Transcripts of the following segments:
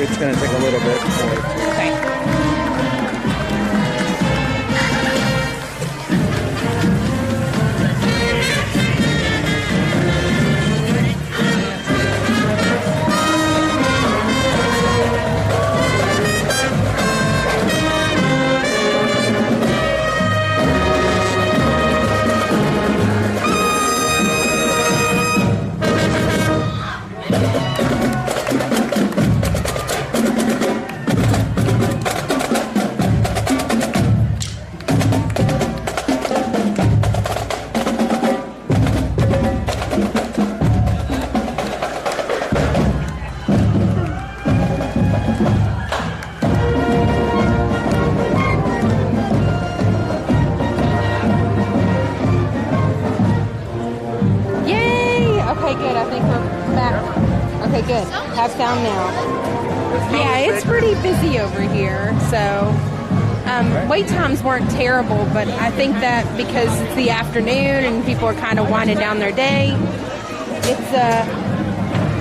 it's going to take a little bit more. Okay. Good. Have sound now. Yeah, it's pretty busy over here. So wait times weren't terrible, but I think that because it's the afternoon and people are kind of winding down their day,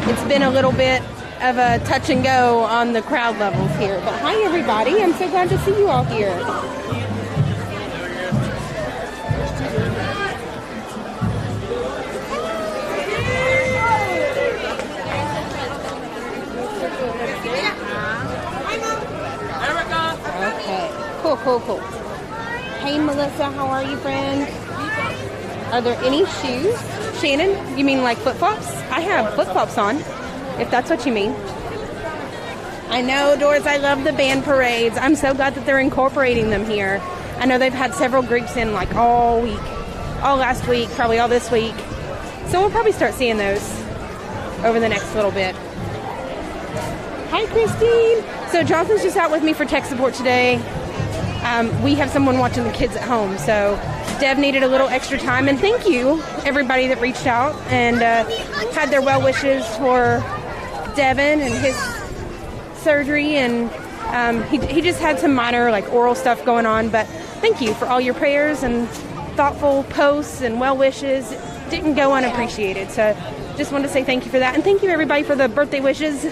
it's been a little bit of a touch and go on the crowd levels here. But hi everybody, I'm so glad to see you all here. Cool. Hey Melissa, how are you, friend? Are there any shoes? Shannon, you mean like flip-flops? I have flip-flops on, if that's what you mean. I know, Doris, I love the band parades. I'm so glad that they're incorporating them here. I know they've had several groups in like all week, all last week, probably all this week. So we'll probably start seeing those over the next little bit. Hi, Christine. So Jonathan's just out with me for tech support today. We have someone watching the kids at home, so Dev needed a little extra time, and thank you everybody that reached out and had their well wishes for Devin and his surgery, and he just had some minor like oral stuff going on, but thank you for all your prayers and thoughtful posts and well wishes. It didn't go unappreciated, so just wanted to say thank you for that, and thank you everybody for the birthday wishes.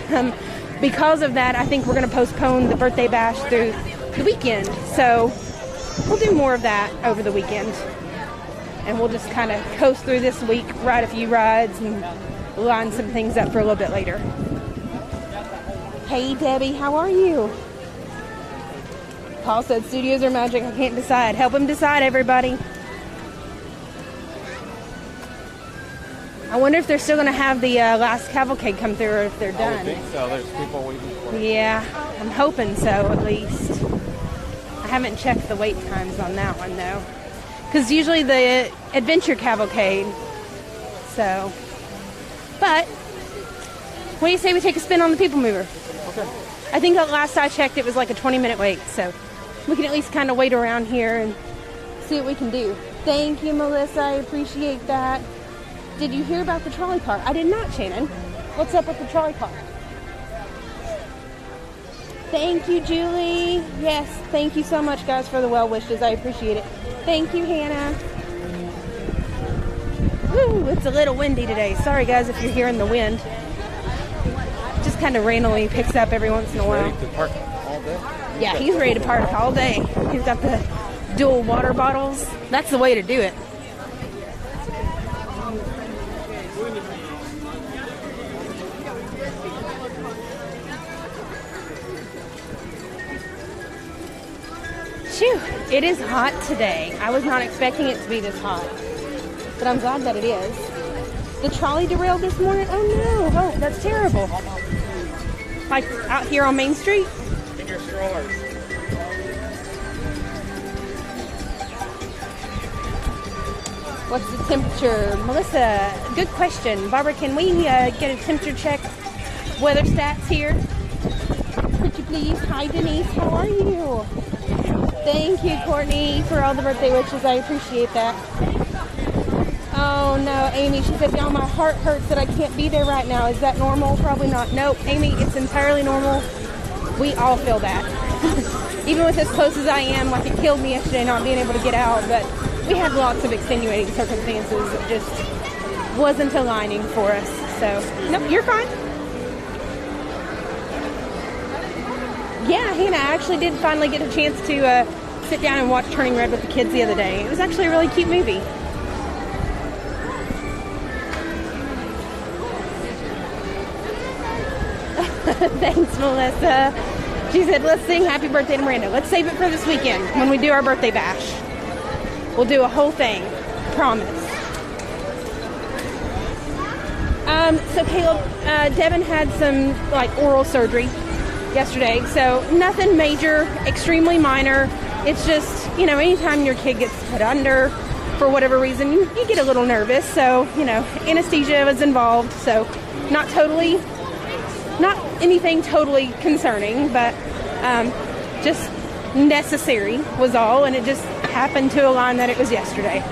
Because of that, I think we're going to postpone the birthday bash through the weekend, so we'll do more of that over the weekend, and we'll just kind of coast through this week, ride a few rides, and line some things up for a little bit later. Hey Debbie, how are you? Paul said studios are magic. I can't decide. Help him decide, everybody. I wonder if they're still going to have the last cavalcade come through, or if they're done. I think so. There's people waiting for it. Yeah, I'm hoping so, at least. I haven't checked the wait times on that one, though. Because usually the adventure cavalcade. So. But, what do you say we take a spin on the People Mover? Okay. I think last I checked, it was like a 20-minute wait. So, we can at least kind of wait around here and see what we can do. Thank you, Melissa. I appreciate that. Did you hear about the trolley car? I did not, Shannon. What's up with the trolley car? Thank you, Julie. Yes, thank you so much, guys, for the well wishes. I appreciate it. Thank you, Hannah. Woo, it's a little windy today. Sorry, guys, if you're hearing the wind. Just kind of randomly picks up every once in a while. Ready to park all day? Yeah, he's ready to park all day. He's got the dual water bottles. That's the way to do it. Phew, it is hot today. I was not expecting it to be this hot, but I'm glad that it is. The trolley derailed this morning? Oh no, oh, that's terrible. Like out here on Main Street? In your strollers. What's the temperature? Melissa, good question. Barbara, can we get a temperature check? Weather stats here? Could you please? Hi Denise, how are you? Thank you, Courtney, for all the birthday wishes. I appreciate that. Oh, no, Amy. She said, y'all, my heart hurts that I can't be there right now. Is that normal? Probably not. Nope, Amy, it's entirely normal. We all feel that. Even with as close as I am, like it killed me yesterday not being able to get out. But we had lots of extenuating circumstances. It just wasn't aligning for us. So, nope, you're fine. Yeah, Hannah, I actually did finally get a chance to sit down and watch Turning Red with the kids the other day. It was actually a really cute movie. Thanks, Melissa. She said, let's sing Happy Birthday to Myranda. Let's save it for this weekend when we do our birthday bash. We'll do a whole thing. Promise. So Caleb, Devin had some oral surgery yesterday. So nothing major, extremely minor. It's just, anytime your kid gets put under for whatever reason, you get a little nervous. So, anesthesia was involved. So not anything totally concerning, but just necessary was all, and it just happened to align that it was yesterday.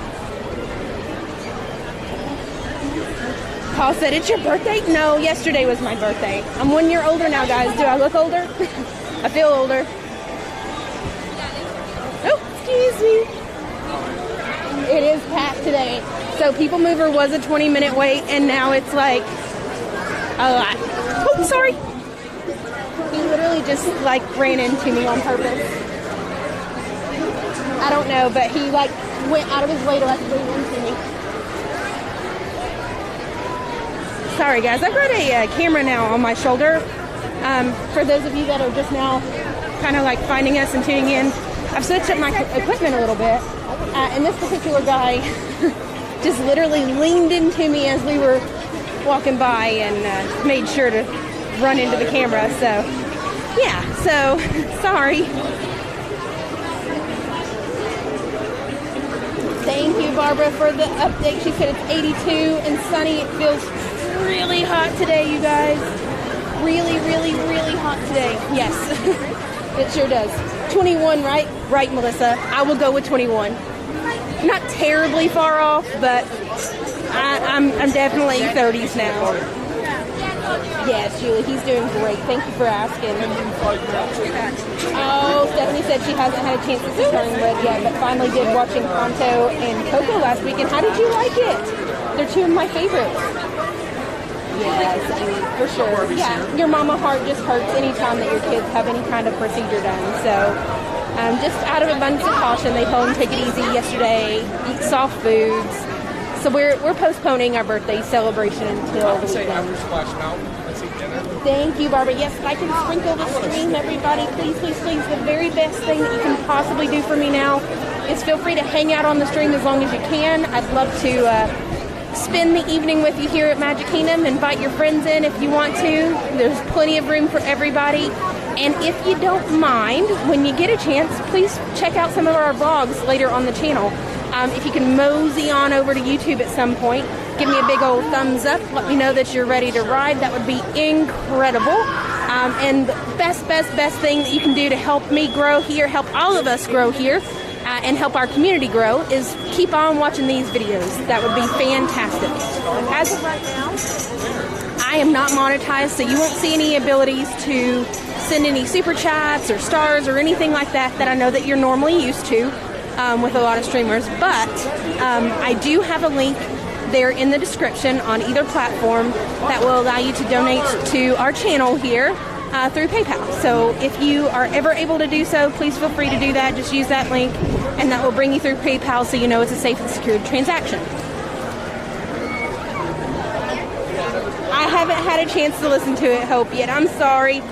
Paul said, it's your birthday? No, yesterday was my birthday. I'm 1 year older now, guys. Do I look older? I feel older. Oh, excuse me. It is packed today. So People Mover was a 20-minute wait, and now it's like a lot. Oh, sorry. He literally just ran into me on purpose. I don't know, but he went out of his way to lean into me. Sorry guys, I've got a camera now on my shoulder. For those of you that are just now kind of finding us and tuning in, I've switched up my equipment a little bit. And this particular guy just literally leaned into me as we were walking by and made sure to run into the camera. So yeah, so sorry. Thank you, Barbara, for the update. She said it's 82 and sunny. It feels really hot today, you guys. Really, really, really hot today. Yes, it sure does. 21, right? Right, Melissa. I will go with 21. Not terribly far off, but I'm definitely 30s now. Yes, Julie, he's doing great. Thank you for asking. Oh, Stephanie said she hasn't had a chance to see Turning Red yet, but finally did watching Kanto and Coco last weekend. How did you like it? They're two of my favorites. Yes, for sure. Yeah, your mama heart just hurts anytime that your kids have any kind of procedure done. So, just out of abundance of caution, they told them take it easy yesterday, eat soft foods. So we're postponing our birthday celebration until the weekend. Thank you, Barbara. Yes, if I can sprinkle the stream, everybody, please, please, please. The very best thing that you can possibly do for me now is feel free to hang out on the stream as long as you can. I'd love to spend the evening with you here at Magic Kingdom. Invite your friends in if you want to. There's plenty of room for everybody. And if you don't mind, when you get a chance, please check out some of our vlogs later on the channel. If you can mosey on over to YouTube at some point, give me a big old thumbs up. Let me know that you're ready to ride. That would be incredible. And the best thing that you can do to help me grow here, help all of us grow here, and help our community grow is keep on watching these videos. That would be fantastic. As of right now, I am not monetized, so you won't see any abilities to send any super chats or stars or anything like that I know that you're normally used to with a lot of streamers. But I do have a link there in the description on either platform that will allow you to donate to our channel here through PayPal. So if you are ever able to do so, please feel free to do that. Just use that link and that will bring you through PayPal so you know it's a safe and secure transaction. I haven't had a chance to listen to it, Hope, yet. I'm sorry.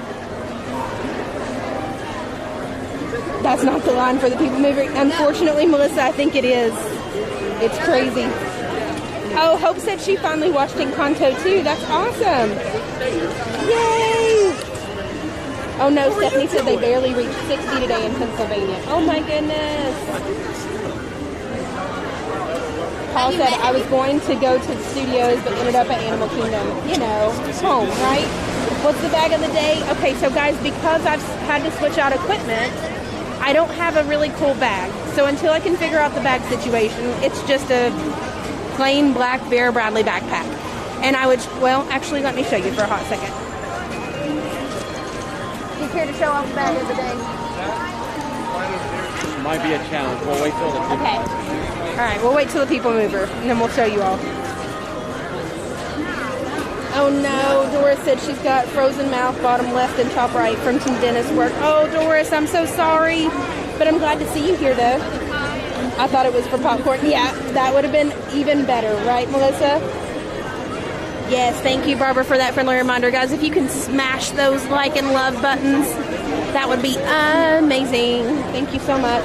That's not the line for the People Mover. Unfortunately, Melissa, I think it is. It's crazy. Oh, Hope said she finally watched Encanto too. That's awesome. Yay! Oh no, Stephanie said they barely reached 60 today in Pennsylvania. Oh my goodness. Paul said I was going to go to the studios but ended up at Animal Kingdom. You know, home, right? What's the bag of the day? Okay, so guys, because I've had to switch out equipment, I don't have a really cool bag. So until I can figure out the bag situation, it's just a plain black Vera Bradley backpack. And I would, well, actually, let me show you for a hot second. Do you care to show off the bag of the day? Might be a challenge. We'll wait till the people. Okay. All right, we'll wait till the People Mover, and then we'll show you all. Oh no, Doris said she's got frozen mouth, bottom left and top right from some dentist work. Oh, Doris, I'm so sorry. But I'm glad to see you here, though. I thought it was for popcorn. Yeah, that would have been even better, right, Melissa? Yes, thank you, Barbara, for that friendly reminder. Guys, if you can smash those like and love buttons, that would be amazing. Thank you so much.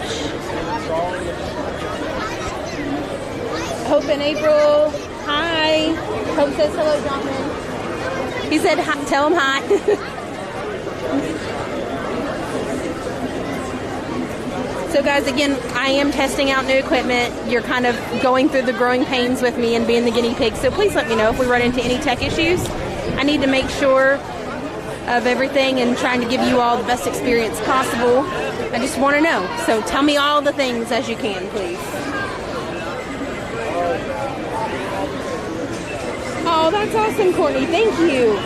Hope in April. Hi. Hope says hello, Jonathan. He said, hi, tell him hi. So guys, again, I am testing out new equipment. You're kind of going through the growing pains with me and being the guinea pig. So please let me know if we run into any tech issues. I need to make sure of everything and trying to give you all the best experience possible. I just want to know. So tell me all the things as you can, please. Oh, that's awesome, Courtney. Thank you.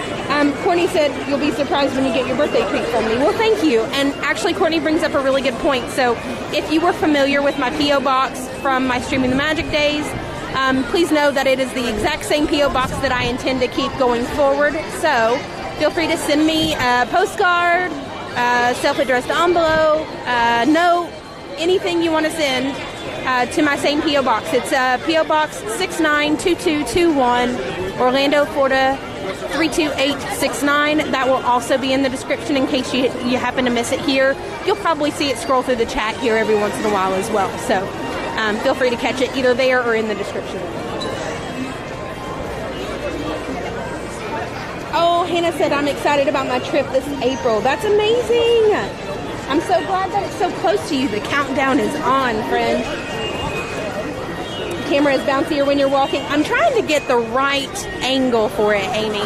Courtney said you'll be surprised when you get your birthday treat from me. Well, thank you. And actually, Courtney brings up a really good point. So if you were familiar with my P.O. box from my Streaming the Magic days, please know that it is the exact same P.O. box that I intend to keep going forward. So feel free to send me a postcard, self-addressed envelope, note, anything you want to send to my same P.O. box. It's P.O. Box 692221, Orlando, Florida 32869. That will also be in the description in case you happen to miss it here. You'll probably see it scroll through the chat here every once in a while as well. So feel free to catch it either there or in the description. Oh, Hannah said, I'm excited about my trip this April. That's amazing. I'm so glad that it's so close to you. The countdown is on, friend. The camera is bouncier when you're walking. I'm trying to get the right angle for it, Amy.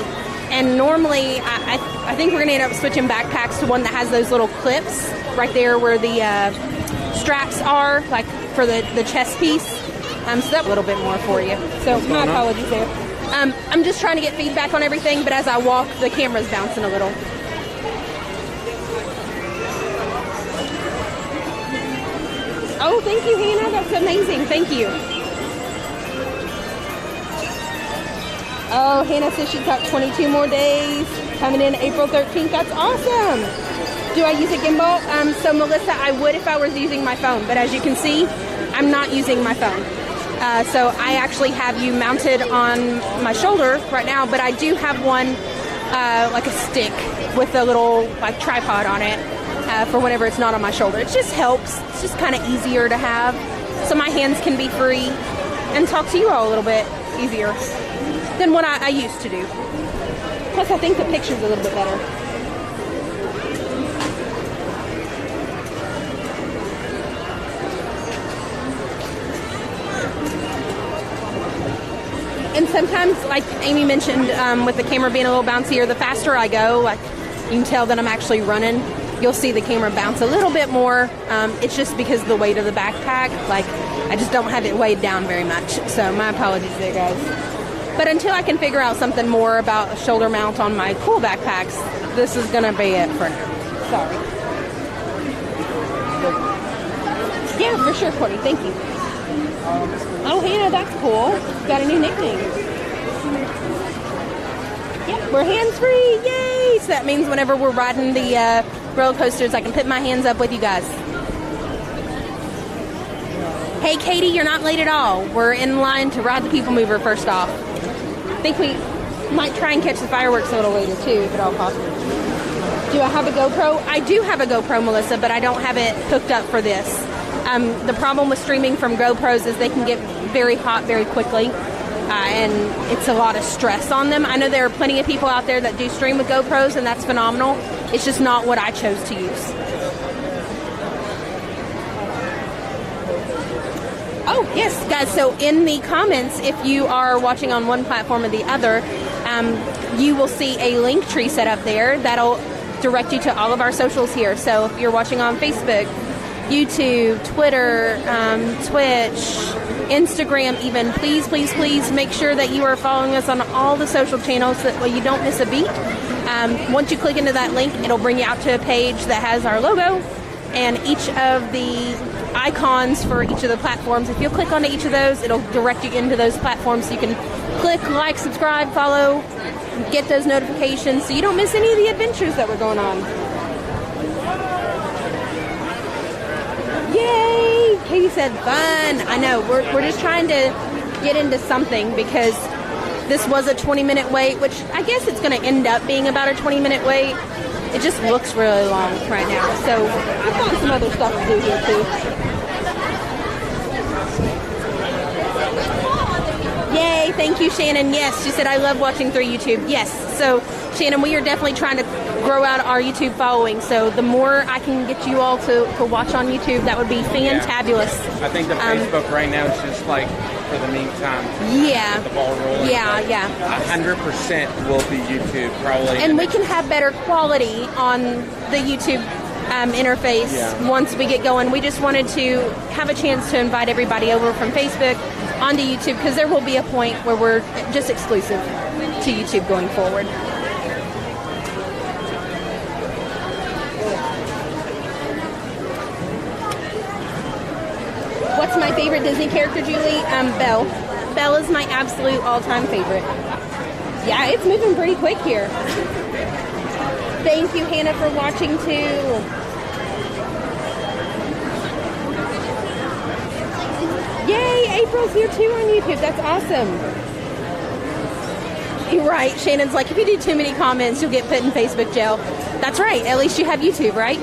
And normally, I think we're going to end up switching backpacks to one that has those little clips right there where the straps are, like for the chest piece. So that's a little bit more for you. So my apologies there. I'm just trying to get feedback on everything, but as I walk, the camera's bouncing a little. Oh, thank you, Hannah. That's amazing. Thank you. Oh, Hannah says she's got 22 more days coming in April 13th. That's awesome. Do I use a gimbal? So, Melissa, I would if I was using my phone. But as you can see, I'm not using my phone. So I actually have you mounted on my shoulder right now. But I do have one, like a stick with a little like tripod on it. For whenever it's not on my shoulder. It just helps. It's just kind of easier to have. So my hands can be free and talk to you all a little bit easier than what I used to do. Plus I think the picture's a little bit better. And sometimes, like Amy mentioned, with the camera being a little bouncier, the faster I go, like you can tell that I'm actually running. You'll see the camera bounce a little bit more. It's just because of the weight of the backpack. Like, I just don't have it weighed down very much. So my apologies there, guys. But until I can figure out something more about a shoulder mount on my cool backpacks, this is going to be it for now. Sorry. Yeah, for sure, Courtney. Thank you. Oh, Hannah, that's cool. Got a new nickname. Yep, we're hands-free. Yay! So that means whenever we're riding the roller coasters, I can put my hands up with you guys. Hey, Katie, you're not late at all. We're in line to ride the People Mover first off. I think we might try and catch the fireworks a little later, too, if at all possible. Do I have a GoPro? I do have a GoPro, Melissa, but I don't have it hooked up for this. The problem with streaming from GoPros is they can get very hot very quickly. And it's a lot of stress on them. I know there are plenty of people out there that do stream with GoPros, and that's phenomenal. It's just not what I chose to use. Oh, yes, guys. So in the comments, if you are watching on one platform or the other, you will see a link tree set up there that'll direct you to all of our socials here. So if you're watching on Facebook, YouTube, Twitter, Twitch, Instagram even, please make sure that you are following us on all the social channels so that way you don't miss a beat. Once you click into that link, it'll bring you out to a page that has our logo and each of the icons for each of the platforms. If you'll click onto each of those, it'll direct you into those platforms so you can click, like, subscribe, follow, get those notifications so you don't miss any of the adventures that were going on. Yay! Katie said fun. I know, we're just trying to get into something because this was a 20-minute wait, which I guess it's going to end up being about a 20-minute wait. It just looks really long right now. So I found some other stuff to do here too. Yay, thank you, Shannon. Yes, she said, I love watching through YouTube. Yes, so Shannon, we are definitely trying to grow out our YouTube following. So the more I can get you all to watch on YouTube, that would be fantabulous. Yeah. I think the Facebook right now is just like for the meantime. Yeah. The ball rolling. Yeah, yeah. 100% will be YouTube probably. And we can have better quality on the YouTube interface once we get going. We just wanted to have a chance to invite everybody over from Facebook onto YouTube because there will be a point where we're just exclusive to YouTube going forward. What's my favorite Disney character, Julie? Belle. Belle is my absolute all-time favorite. Yeah, it's moving pretty quick here. Thank you, Hannah, for watching too. Yay, April's here too on YouTube. That's awesome. You're right. Shannon's like, if you do too many comments, you'll get put in Facebook jail. That's right. At least you have YouTube, right?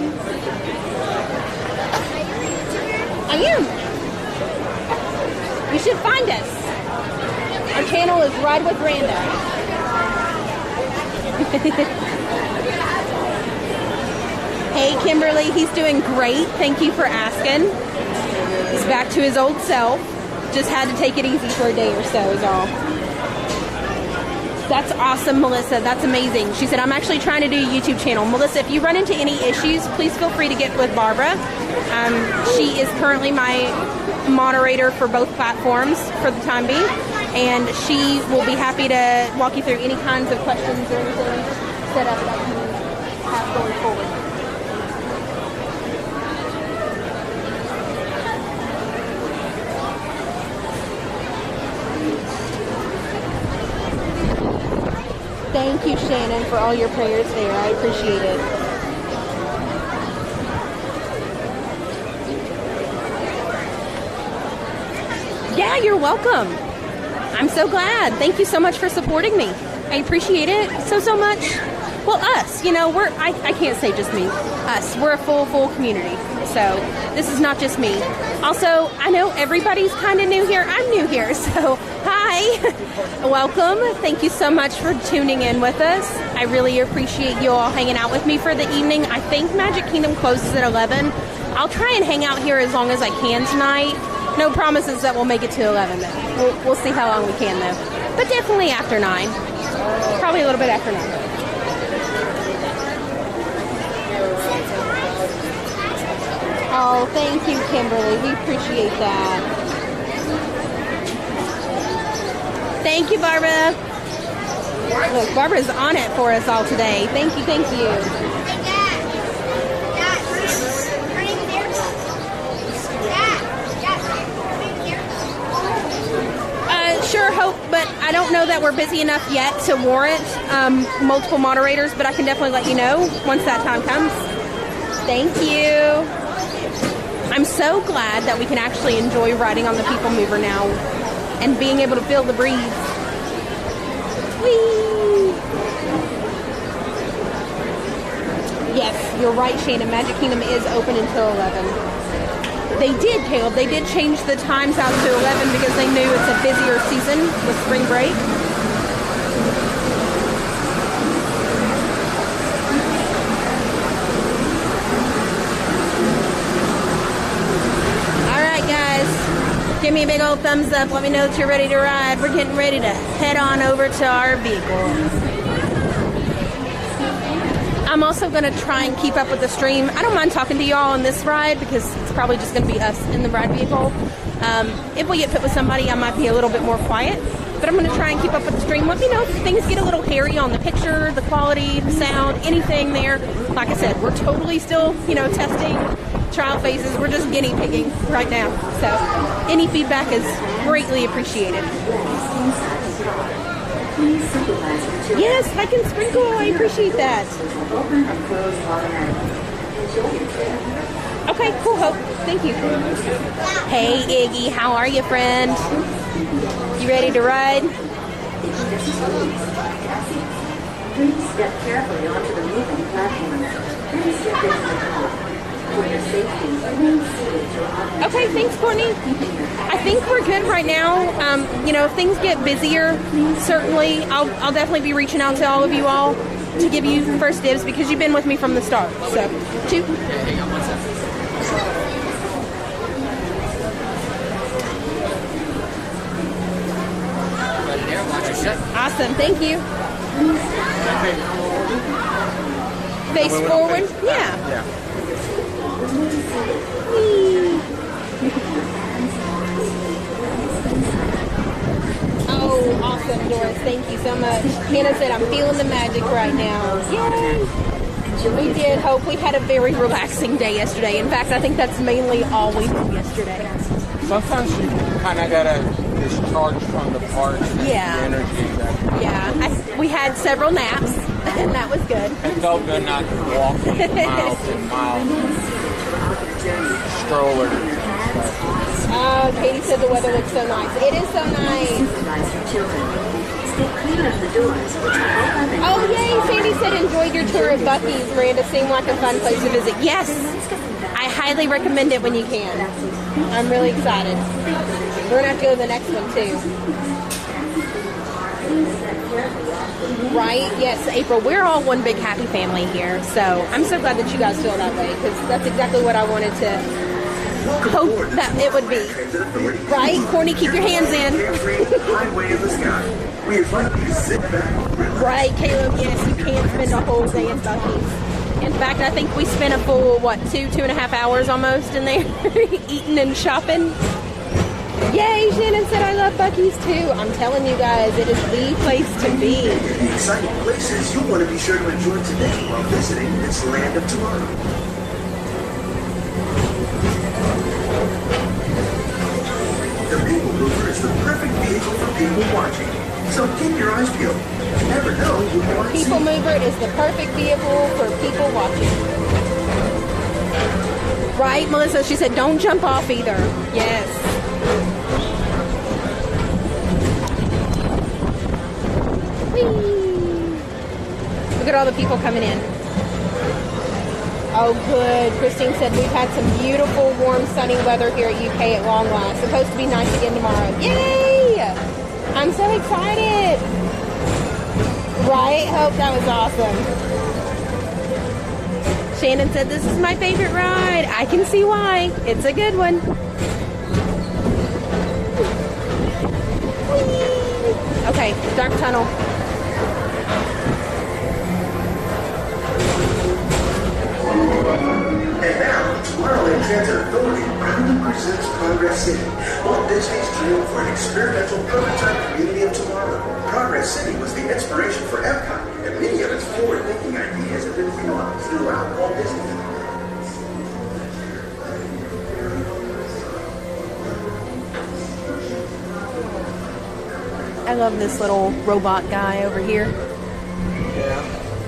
I am. You should find us. Our channel is Ride with Randa. Hey, Kimberly, he's doing great. Thank you for asking. He's back to his old self. Just had to take it easy for a day or so is all. That's awesome, Melissa. That's amazing. She said, I'm actually trying to do a YouTube channel. Melissa, if you run into any issues, please feel free to get with Barbara. She is currently my moderator for both platforms for the time being. And she will be happy to walk you through any kinds of questions or anything set up that you have going forward. Thank you, Shannon, for all your prayers there. I appreciate it. Yeah, you're welcome. I'm so glad. Thank you so much for supporting me. I appreciate it so much. Well, us, you know, I can't say just me. Us, we're a full community. So this is not just me. Also, I know everybody's kind of new here. I'm new here, so hi. Welcome. Thank you so much for tuning in with us. I really appreciate you all hanging out with me for the evening. I think Magic Kingdom closes at 11. I'll try and hang out here as long as I can tonight. No promises that we'll make it to 11 though. We'll see how long we can though. But definitely after 9. Probably a little bit after 9. Oh, thank you, Kimberly. We appreciate that. Thank you, Barbara. Look, Barbara's on it for us all today. Thank you, thank you. Sure, hope, but I don't know that we're busy enough yet to warrant multiple moderators, but I can definitely let you know once that time comes. Thank you. I'm so glad that we can actually enjoy riding on the People Mover now and being able to feel the breeze. Whee! Yes, you're right, Shannon. Magic Kingdom is open until 11. They did, Caleb. They did change the times out to 11 because they knew it's a busier season with spring break. All right, guys. Give me a big old thumbs up. Let me know that you're ready to ride. We're getting ready to head on over to our vehicle. I'm also going to try and keep up with the stream. I don't mind talking to y'all on this ride because it's probably just going to be us in the ride vehicle. If we get put with somebody, I might be a little bit more quiet. But I'm going to try and keep up with the stream. Let me know if things get a little hairy on the picture, the quality, the sound, anything there. Like I said, we're totally still, testing trial phases. We're just guinea pigging right now. So any feedback is greatly appreciated. Please supervise your children. Yes, I can sprinkle. I appreciate that. Open and close automatically. Enjoy your trip. Okay, cool, Hope. Thank you. Hey, Iggy. How are you, friend? You ready to ride? Please step carefully onto the moving platform. Please step into the car. For your safety, remain seated to automatic. Okay, thanks, Courtney. I think we're good right now. You know, if things get busier, certainly I'll definitely be reaching out to all of you all to give you first dibs because you've been with me from the start. So, shoot. Hang on 1 second. Right there, watch your step. Awesome, thank you. Face forward? Yeah. Yeah. Oh, awesome, Doris. Thank you so much. Hannah said, I'm feeling the magic right now. Yay! We did hope. We had a very relaxing day yesterday. In fact, I think that's mainly all we did yesterday. Sometimes you kind of gotta discharge from the park. Yeah. The energy. Yeah, we had several naps, and that was good. It felt good not walking miles and miles. Strollers. Katie said the weather looks so nice. It is so nice. Supervise your children. Stay clear of the doors, which are open and Oh, yay! Sandy said enjoyed your tour of Buc-ee's. Miranda seemed like a fun place to visit. Yes, I highly recommend it when you can. I'm really excited. We're going to have to go to the next one, too. Right? Yes, April. We're all one big happy family here. So I'm so glad that you guys feel that way because that's exactly what I wanted to hope that it would be. Right? Courtney, keep your hands in. Right, Caleb, yes, you can't spend a whole day at Buc-ee's. In fact, I think we spent a full, 2.5 hours almost in there eating and shopping. Yay, Shannon said I love Buc-ee's too. I'm telling you guys, it is the place to be. The exciting places you'll want to be sure to enjoy today while visiting this land of tomorrow. The People Mover is the perfect vehicle for people watching. So keep your eyes peeled. You never know who you might see. People Mover is the perfect vehicle for people watching. Right, Melissa? She said don't jump off either. Yes. Whee! Look at all the people coming in. Oh, good. Christine said we've had some beautiful, warm, sunny weather here at UK at long last. Supposed to be nice again tomorrow. Yay! I'm so excited. Right? Hope that was awesome. Shannon said this is my favorite ride. I can see why. It's a good one. Whee! Okay, dark tunnel. And now, Tomorrowland Transit Authority proudly presents Progress City, Walt Disney's dream for an experimental prototype community of tomorrow. Progress City was the inspiration for Epcot, and many of its forward-thinking ideas have been realized throughout Walt Disney. I love this little robot guy over here. Yeah.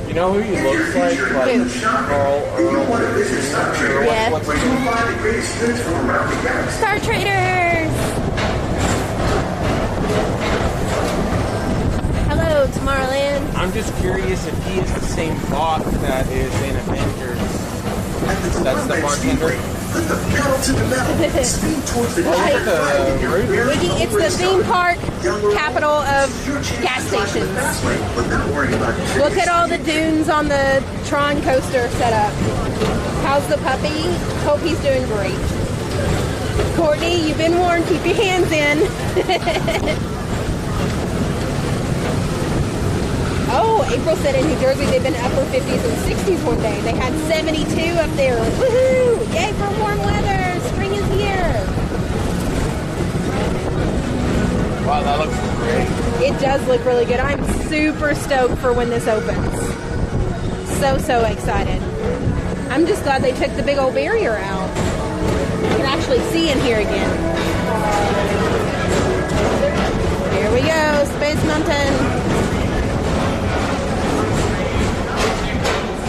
You know who he looks like? Like Who? Carl Earl. Yeah. Where you'll find the greatest goods from around the galaxy. Star Traders! Hello, Tomorrowland. I'm just curious if he is the same bot that is in Avengers. That's the bartender. Put the pedal to the metal. Speed towards the Right. Rudy. It's the theme park capital of gas stations. Look at all the dunes on the Tron coaster set up. How's the puppy? Hope he's doing great. Courtney, you've been warned. Keep your hands in. Oh, April said in New Jersey they've been upper 50s and 60s one day. They had 72 up there. Woohoo! Yay for warm weather! Spring is here. Wow, that looks great. It does look really good. I'm super stoked for when this opens. So excited. I'm just glad they took the big old barrier out. You can actually see in here again. Here we go, Space Mountain.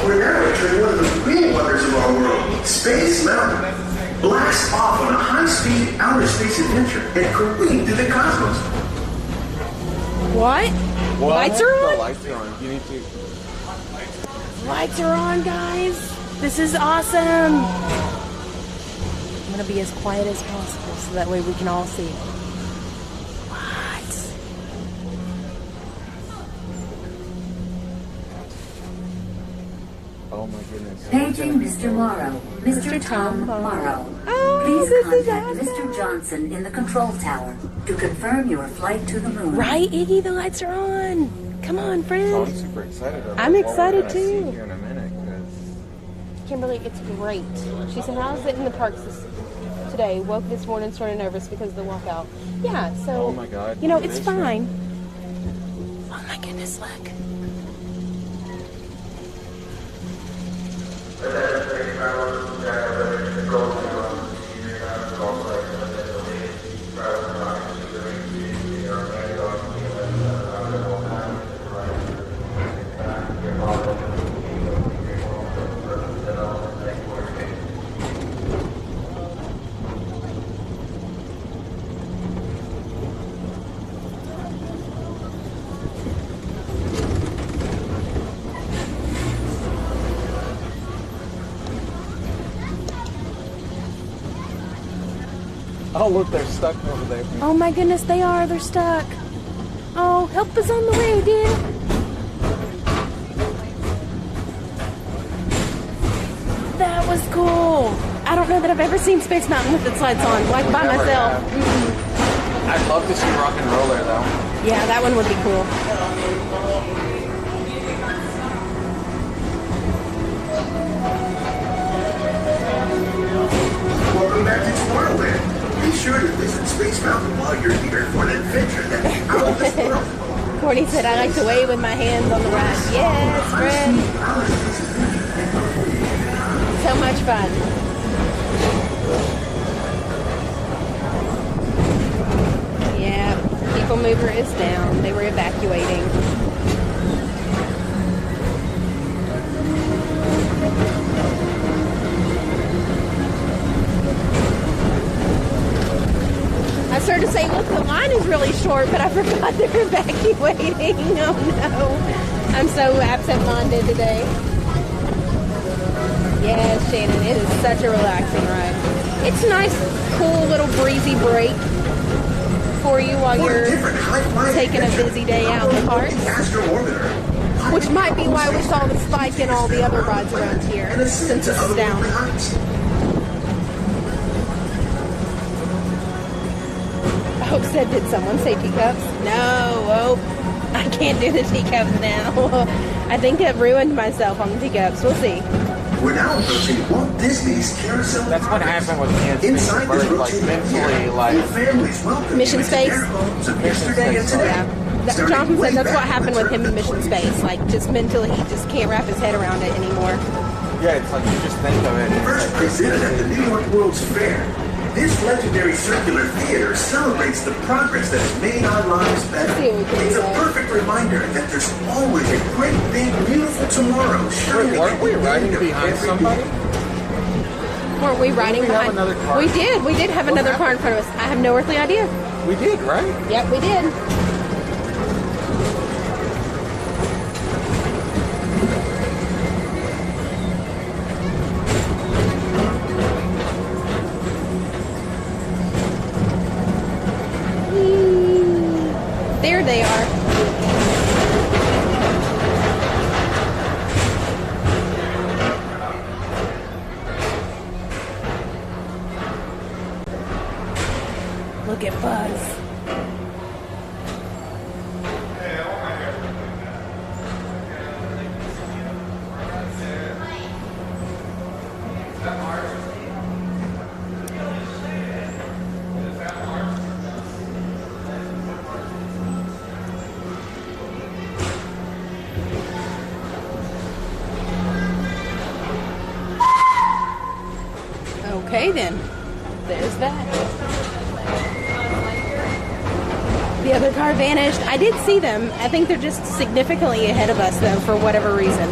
We're now entering one of the real wonders of our world, Space Mountain. Blast off on a high-speed outer space adventure and careen through the cosmos. What? Lights are The on? lights are on. You need to. Lights are on, guys. This is awesome. I'm gonna be as quiet as possible so that way we can all see. What? Oh my goodness. Paging Mr. Morrow. Mr. Tom Morrow. Oh, Please this is contact awesome. Mr. Johnson in the control tower to confirm your flight to the moon. Right, Iggy? The lights are on. Come on, So friend. I'm super excited. About I'm what excited we're gonna see too. here in a minute, 'cause Kimberly, it's great. She said, how's it in the parks today? Woke this morning sort of nervous because of the walkout. Yeah, so, oh my God. you know, it it's is fine. Oh my goodness, look. Oh, look, they're stuck over there. Oh my goodness, they are. They're stuck. Oh, help is on the way, dear. That was cool. I don't know that I've ever seen Space Mountain with its lights on, like by Never myself. have. Mm-mm. I'd love to see rock and roll there, though. Yeah, that one would be cool. Welcome back to Tomorrowland. Be sure to visit Space Mountain while you're here for an adventure that's out of this world. Courtney said, I like to wave with my hands on the ride. Yes, friend. So much fun. Yeah, People Mover is down. They were evacuating. I started to say, look, the line is really short, but I forgot they're evacuating. Oh no. I'm so absent-minded today. Yes, Shannon, it is such a relaxing ride. It's a nice, cool little breezy break for you while you're taking a busy day out in the park. Which might be why we saw the spike in all the other rides around here, since this is down. Hope said, did someone say teacups? No, Hope. I can't do the teacups now. I think I've ruined myself on the teacups. We'll see. We're now approaching Walt Disney's Carousel. That's what happened with me and Inside this Bird, like mentally, like families welcome Mission you into Space? their homes of yesterday and today. Yeah. Jonathan said that's what happened with him in Mission Space. Like, just mentally, he just can't wrap his head around it anymore. yeah, it's like you just think of it. And First it's presented at the New York World's Fair, this legendary circular theater celebrates the progress that has made our lives better. It's a perfect reminder that there's always a great, big, beautiful tomorrow shining. Wait, weren't we riding behind somebody? Weren't we riding Didn't we have behind? another car? We did. We did have What another car in front of us. I have no earthly idea. We did, right? Yep, we did. There they are. Look at Buzz. Okay then, there's that. The other car vanished. I did see them. I think they're just significantly ahead of us though, for whatever reason.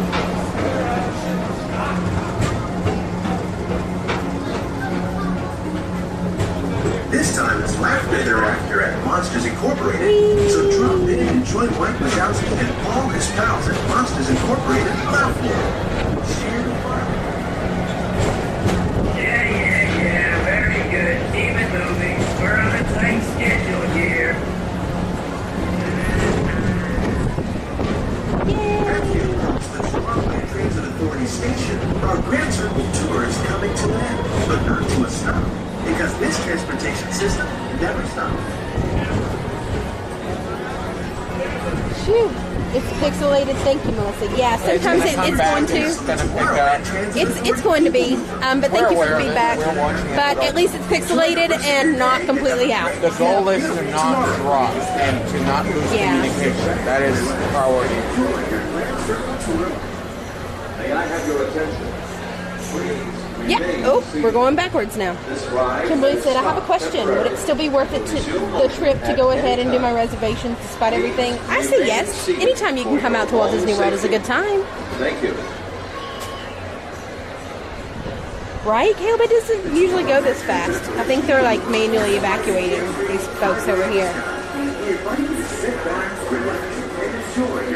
laughter thereafter at Monsters Incorporated. So drop in and join Mike Wazowski and all his pals at Monsters Incorporated Laugh Floor. Share the fun. Yeah, very good. Keep it moving. We're on a tight schedule here. As you cross the Tomorrowland Transit Authority station, our Grand Circle tour is coming to an end, but not to a stop, because this transportation system never stops. Phew. It's pixelated. Thank you, Melissa. Yeah, sometimes it's going to. It's gonna pick up. It's going to be. But thank you for the feedback. We're watching it. But at least it's pixelated and not completely out. The goal is to not drop and to not lose communication. That is the priority. May I have your attention? Please. Yeah. Oh, we're going backwards now. Kimberly said, I have a question. Would it still be worth it to the trip to go ahead and do my reservations despite everything? I say yes. Anytime you can come out to Walt Disney World is a good time. Thank you. Right, Caleb? It doesn't usually go this fast. I think they're like manually evacuating these folks over here.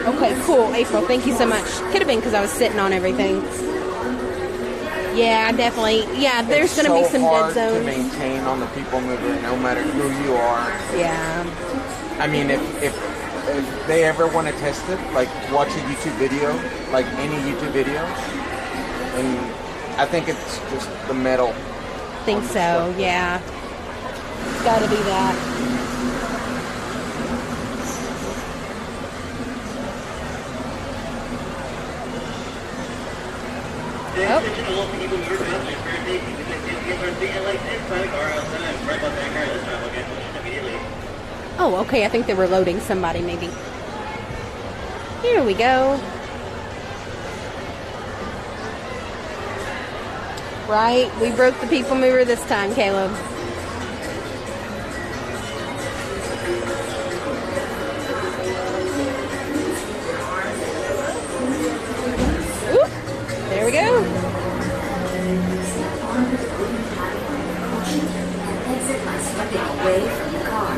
Okay, cool. April, thank you so much. Could have been because I was sitting on everything. Yeah, definitely. Yeah, there's going to be some dead zones. To maintain on the people mover, no matter who you are. Yeah. I mean, if they ever want to test it, like watch a YouTube video, like any YouTube video, and I think it's just the metal. Think so, yeah. It's got to be that. Oh. Oh, okay. I think they were loading somebody, maybe. Here we go. Right? We broke the people mover this time, Caleb. Oop. There we go. Exit by stepping away from the car.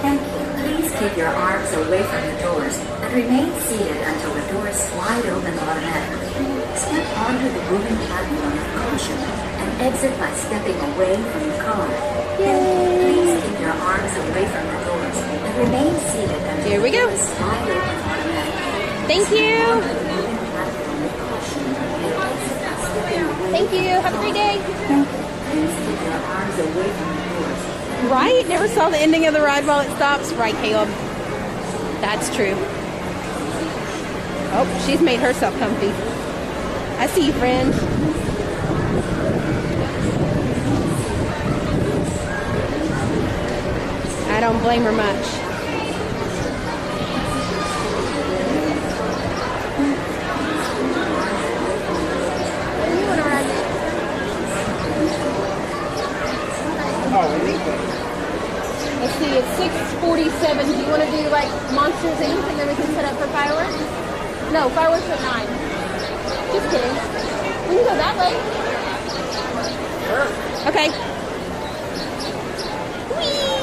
Thank you. Please keep your arms away from the doors and remain seated until the doors slide open automatically. Step onto the moving platform with caution and exit by stepping away from the car. Please keep your arms away from the doors and remain seated until Here we the go. doors slide open automatically. Thank you. Onto the moving platform with caution and exit by stepping away. Thank you. Have a great day. Please keep your arms away from the doors. Right? Never saw the ending of the ride while it stops. Right, Caleb? That's true. Oh, she's made herself comfy. I see you, friend. I don't blame her much. You want to ride it? Oh, we need that. Let's see, it's 6:47. Do you want to do like Monsters Inc. and then we can set up for fireworks? No, fireworks at 9. Just kidding. We can go that way. Sure. Okay.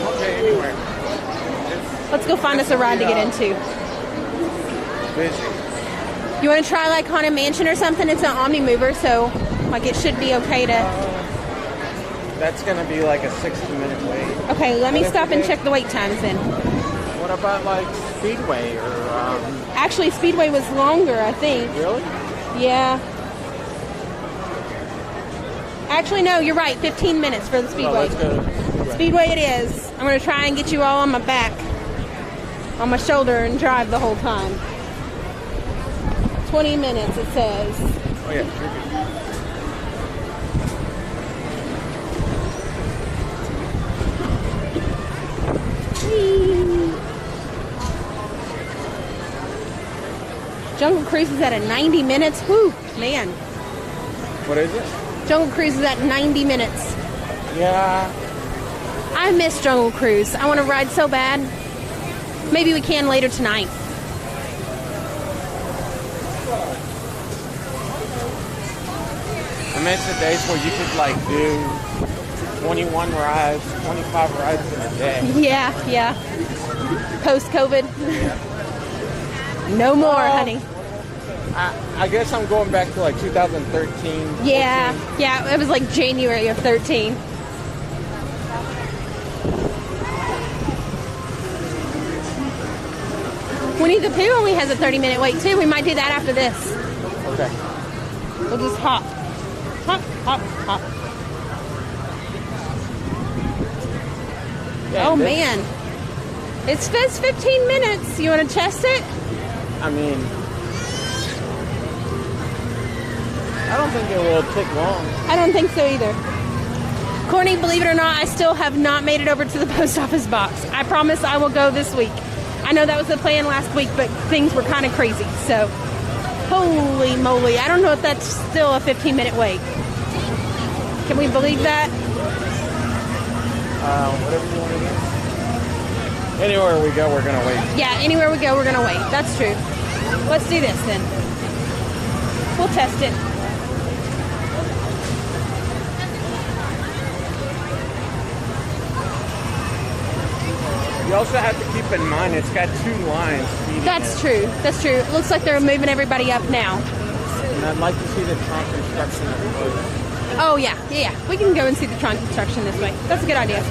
Okay, anywhere. Let's go find us a ride to get into. Busy. You want to try like Haunted Mansion or something? It's an Omni Mover, so like it should be okay to... That's going to be like a 60-minute wait. Okay, let me stop and check the wait times then. What about like Speedway or... Actually, Speedway was longer, I think. Really? Yeah. Actually, no, you're right. 15 minutes for the Speedway. Oh, let's go to Speedway. Speedway it is. I'm going to try and get you all on my back, on my shoulder, and drive the whole time. 20 minutes, it says. Oh, yeah. You're good. Jungle Cruise is at a 90 minutes. Whew, man. What is it? Jungle Cruise is at 90 minutes. Yeah. I miss Jungle Cruise. I want to ride so bad. Maybe we can later tonight. I miss the days where you could like do 21 rides, 25 rides in a day. Yeah. Post-COVID. No more, honey. I guess I'm going back to like 2013. Yeah, 14. yeah, it was like January of 13. Winnie the Pooh only has a 30-minute wait too. We might do that after this. Okay. We'll just hop. Hop. Yeah, Oh man. It says 15 minutes. You want to test it? I mean, I don't think it will take long. I don't think so either. Courtney, believe it or not, I still have not made it over to the post office box. I promise I will go this week. I know that was the plan last week, but things were kind of crazy. So, holy moly. I don't know if that's still a 15-minute wait. Can we believe that? Whatever you want to do. Anywhere we go, we're going to wait. Yeah, anywhere we go, we're going to wait. That's true. Let's do this then. We'll test it. You also have to keep in mind it's got 2 lines feeding That's it. true. That's true. It looks like they're moving everybody up now. And I'd like to see the trunk construction of the boat. Oh, yeah. We can go and see the trunk construction this way. That's a good idea.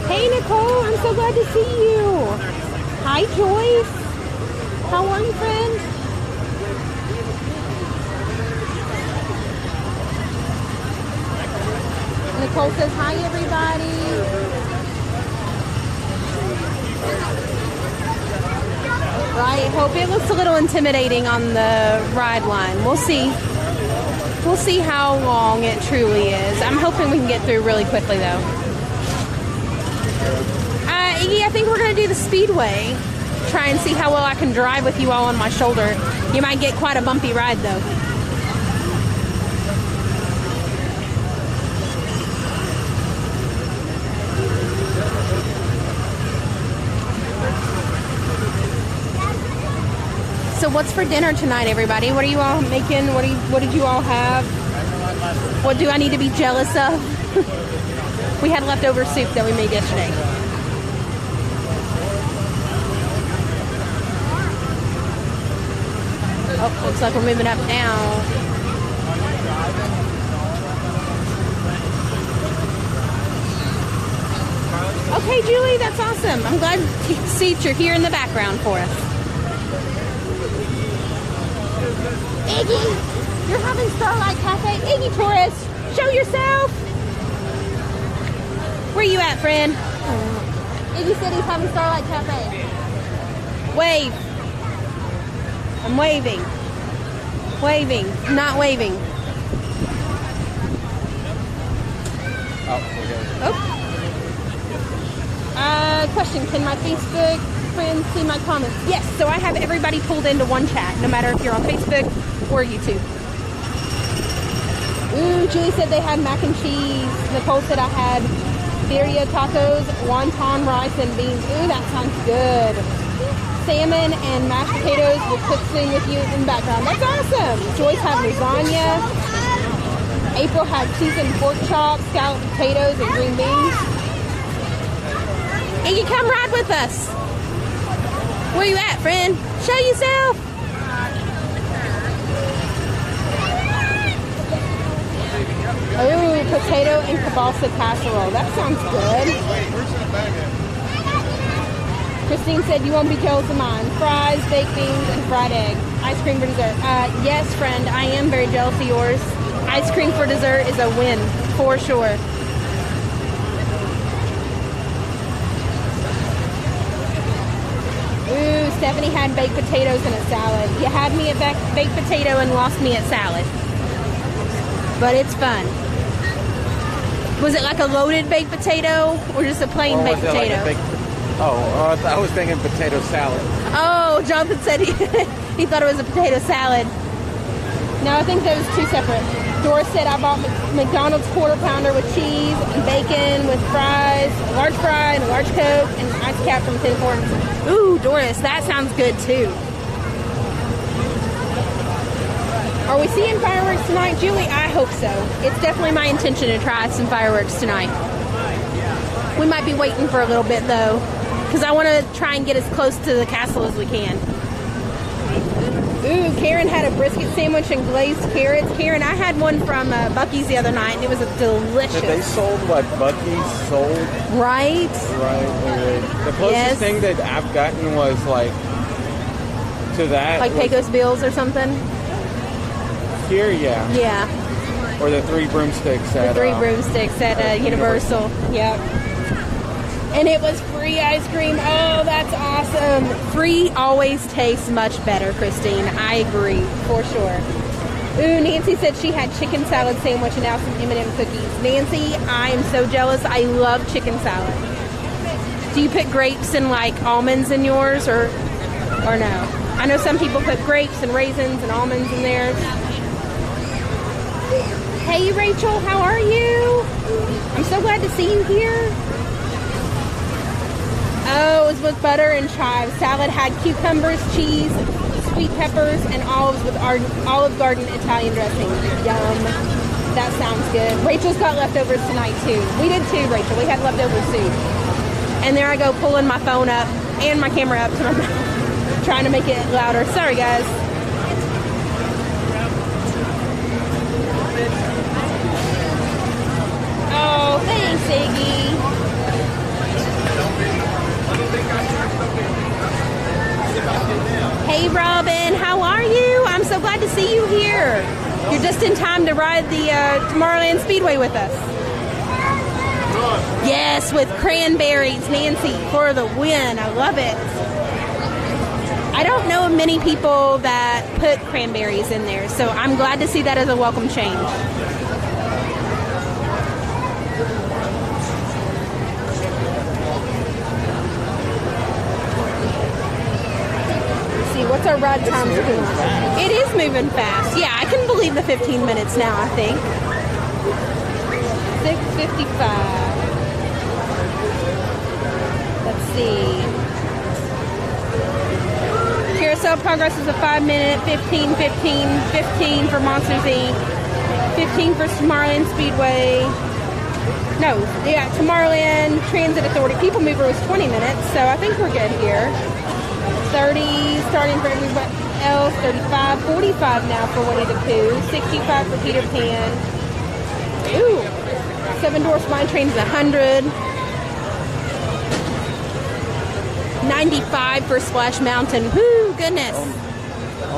Hey, Nicole. I'm so glad to see you. Hi, Joyce. How are you, friend? Nicole says, hi, everybody. Right, Hope. It looks a little intimidating on the ride line. We'll see. We'll see how long it truly is. I'm hoping we can get through really quickly, though. Iggy, I think we're going to do the Speedway. Try and see how well I can drive with you all on my shoulder. You might get quite a bumpy ride, though. So what's for dinner tonight, everybody? What are you all making? What did you all have? What do I need to be jealous of? We had leftover soup that we made yesterday. Oh, looks like we're moving up now. Okay, Julie, that's awesome. I'm glad seats are here in the background for us. Iggy, you're having Starlight Cafe. Iggy Torres, show yourself. Where you at, friend? Iggy said he's having Starlight Cafe. Wave. I'm waving. Waving. Not waving. Oh, we're good. Oh. Question, can my Facebook friends see my comments? Yes, so I have everybody pulled into one chat, no matter if you're on Facebook or YouTube. Ooh, Julie said they had mac and cheese. Nicole said I had birria tacos, wonton rice, and beans. Ooh, that sounds good. Salmon and mashed potatoes will cook soon with you in the background. That's awesome. Joyce had lasagna. April had seasoned pork chops, scalloped potatoes, and green beans. Iggy, come ride with us. Where you at, friend? Show yourself. Oh, potato and kielbasa casserole. That sounds good. Christine said you won't be jealous of mine. Fries, baked beans, and fried egg. Ice cream for dessert. Yes, friend, I am very jealous of yours. Ice cream for dessert is a win, for sure. Ooh, Stephanie had baked potatoes and a salad. You had me at baked potato and lost me at salad. But it's fun. Was it like a loaded baked potato or just a plain baked potato? Like I was thinking potato salad. Oh, Jonathan said he thought it was a potato salad. No, I think those two separate. Doris said I bought McDonald's quarter pounder with cheese and bacon with fries, a large fry and a large Coke, and an ice cap from Tim Hortons. Ooh, Doris, that sounds good too. Are we seeing fireworks tonight, Julie? I hope so. It's definitely my intention to try some fireworks tonight. We might be waiting for a little bit though, because I want to try and get as close to the castle as we can. Ooh, Karen had a brisket sandwich and glazed carrots. Karen, I had one from Buc-ee's the other night, and it was delicious. They sold what Buc-ee's sold. Right? Right. The closest thing that I've gotten was like to that. Like Pecos Bills or something? Here, yeah. Yeah. Or the 3 broomsticks at... The 3 broomsticks at Universal. Yep. And it was free ice cream. Oh, that's awesome. Free always tastes much better, Christine. I agree, for sure. Ooh, Nancy said she had chicken salad sandwich and now some M&M cookies. Nancy, I am so jealous. I love chicken salad. Do you put grapes and like almonds in yours or no? I know some people put grapes and raisins and almonds in theirs. Hey, Rachel, how are you? I'm so glad to see you here. Oh, it was with butter and chives. Salad had cucumbers, cheese, sweet peppers, and olives with Olive Garden Italian dressing. Yum. That sounds good. Rachel's got leftovers tonight, too. We did, too, Rachel. We had leftover soup. And there I go pulling my phone up and my camera up to my mouth, trying to make it louder. Sorry, guys. Oh, thanks, Iggy. Hey Robin, how are you? I'm so glad to see you here. You're just in time to ride the Tomorrowland Speedway with us. Yes, with cranberries, Nancy, for the win. I love it. I don't know of many people that put cranberries in there, so I'm glad to see that as a welcome change. What's our ride time looking like? It is moving fast. Yeah, I can believe the 15 minutes now, I think. 6:55. Let's see. Carousel progress is a 5-minute, 15, 15, 15 for Monsters Inc., 15 for Tomorrowland Speedway. No, yeah, Tomorrowland Transit Authority. People Mover was 20 minutes, so I think we're good here. 30 starting for everybody else, 35, 45 now for Winnie the Pooh, 65 for Peter Pan. Ooh, Seven Dwarfs Mine Train is 100. 95 for Splash Mountain. Whoo, goodness.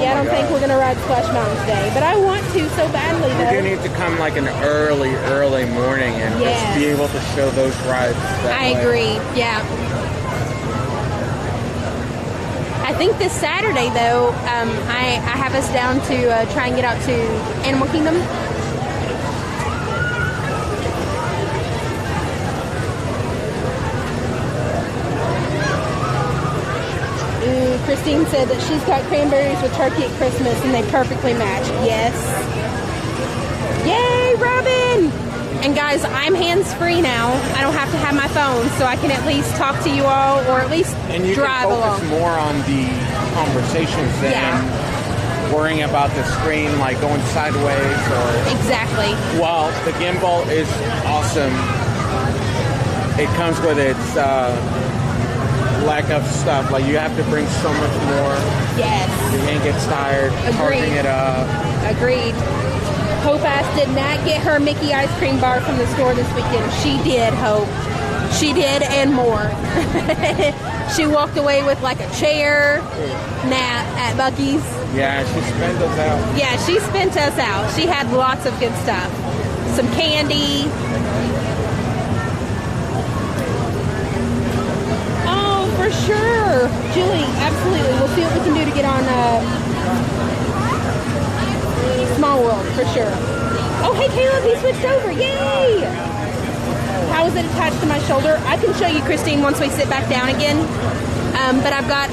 Yeah, I don't think we're going to ride Splash Mountain today, but I want to so badly, though. You do need to come like an early morning and just be able to show those rides that way. I agree, yeah. I think this Saturday, though, I have us down to try and get out to Animal Kingdom. Ooh, Christine said that she's got cranberries with turkey at Christmas, and they perfectly match. Yes. Yay, Robin! And guys, I'm hands-free now. I don't have to have my phone, so I can at least talk to you all, or at least and you drive can focus along. more on the conversations than worrying about the screen, like going sideways or... Exactly. Well, the gimbal is awesome. It comes with its lack of stuff. Like, you have to bring so much more. Yes. Your hand gets tired, charging it up. Agreed. Hope Ass did not get her Mickey ice cream bar from the store this weekend. She did, Hope. She did, and more. She walked away with like a chair, nap at Buc-ee's. Yeah, she spent us out. Yeah, she spent us out. She had lots of good stuff. Some candy. Oh, for sure. Julie, absolutely. We'll see what we can do to get on Small World, for sure. Oh, hey, Caleb, he switched over. Yay! How is it attached to my shoulder? I can show you, Christine, once we sit back down again. But I've got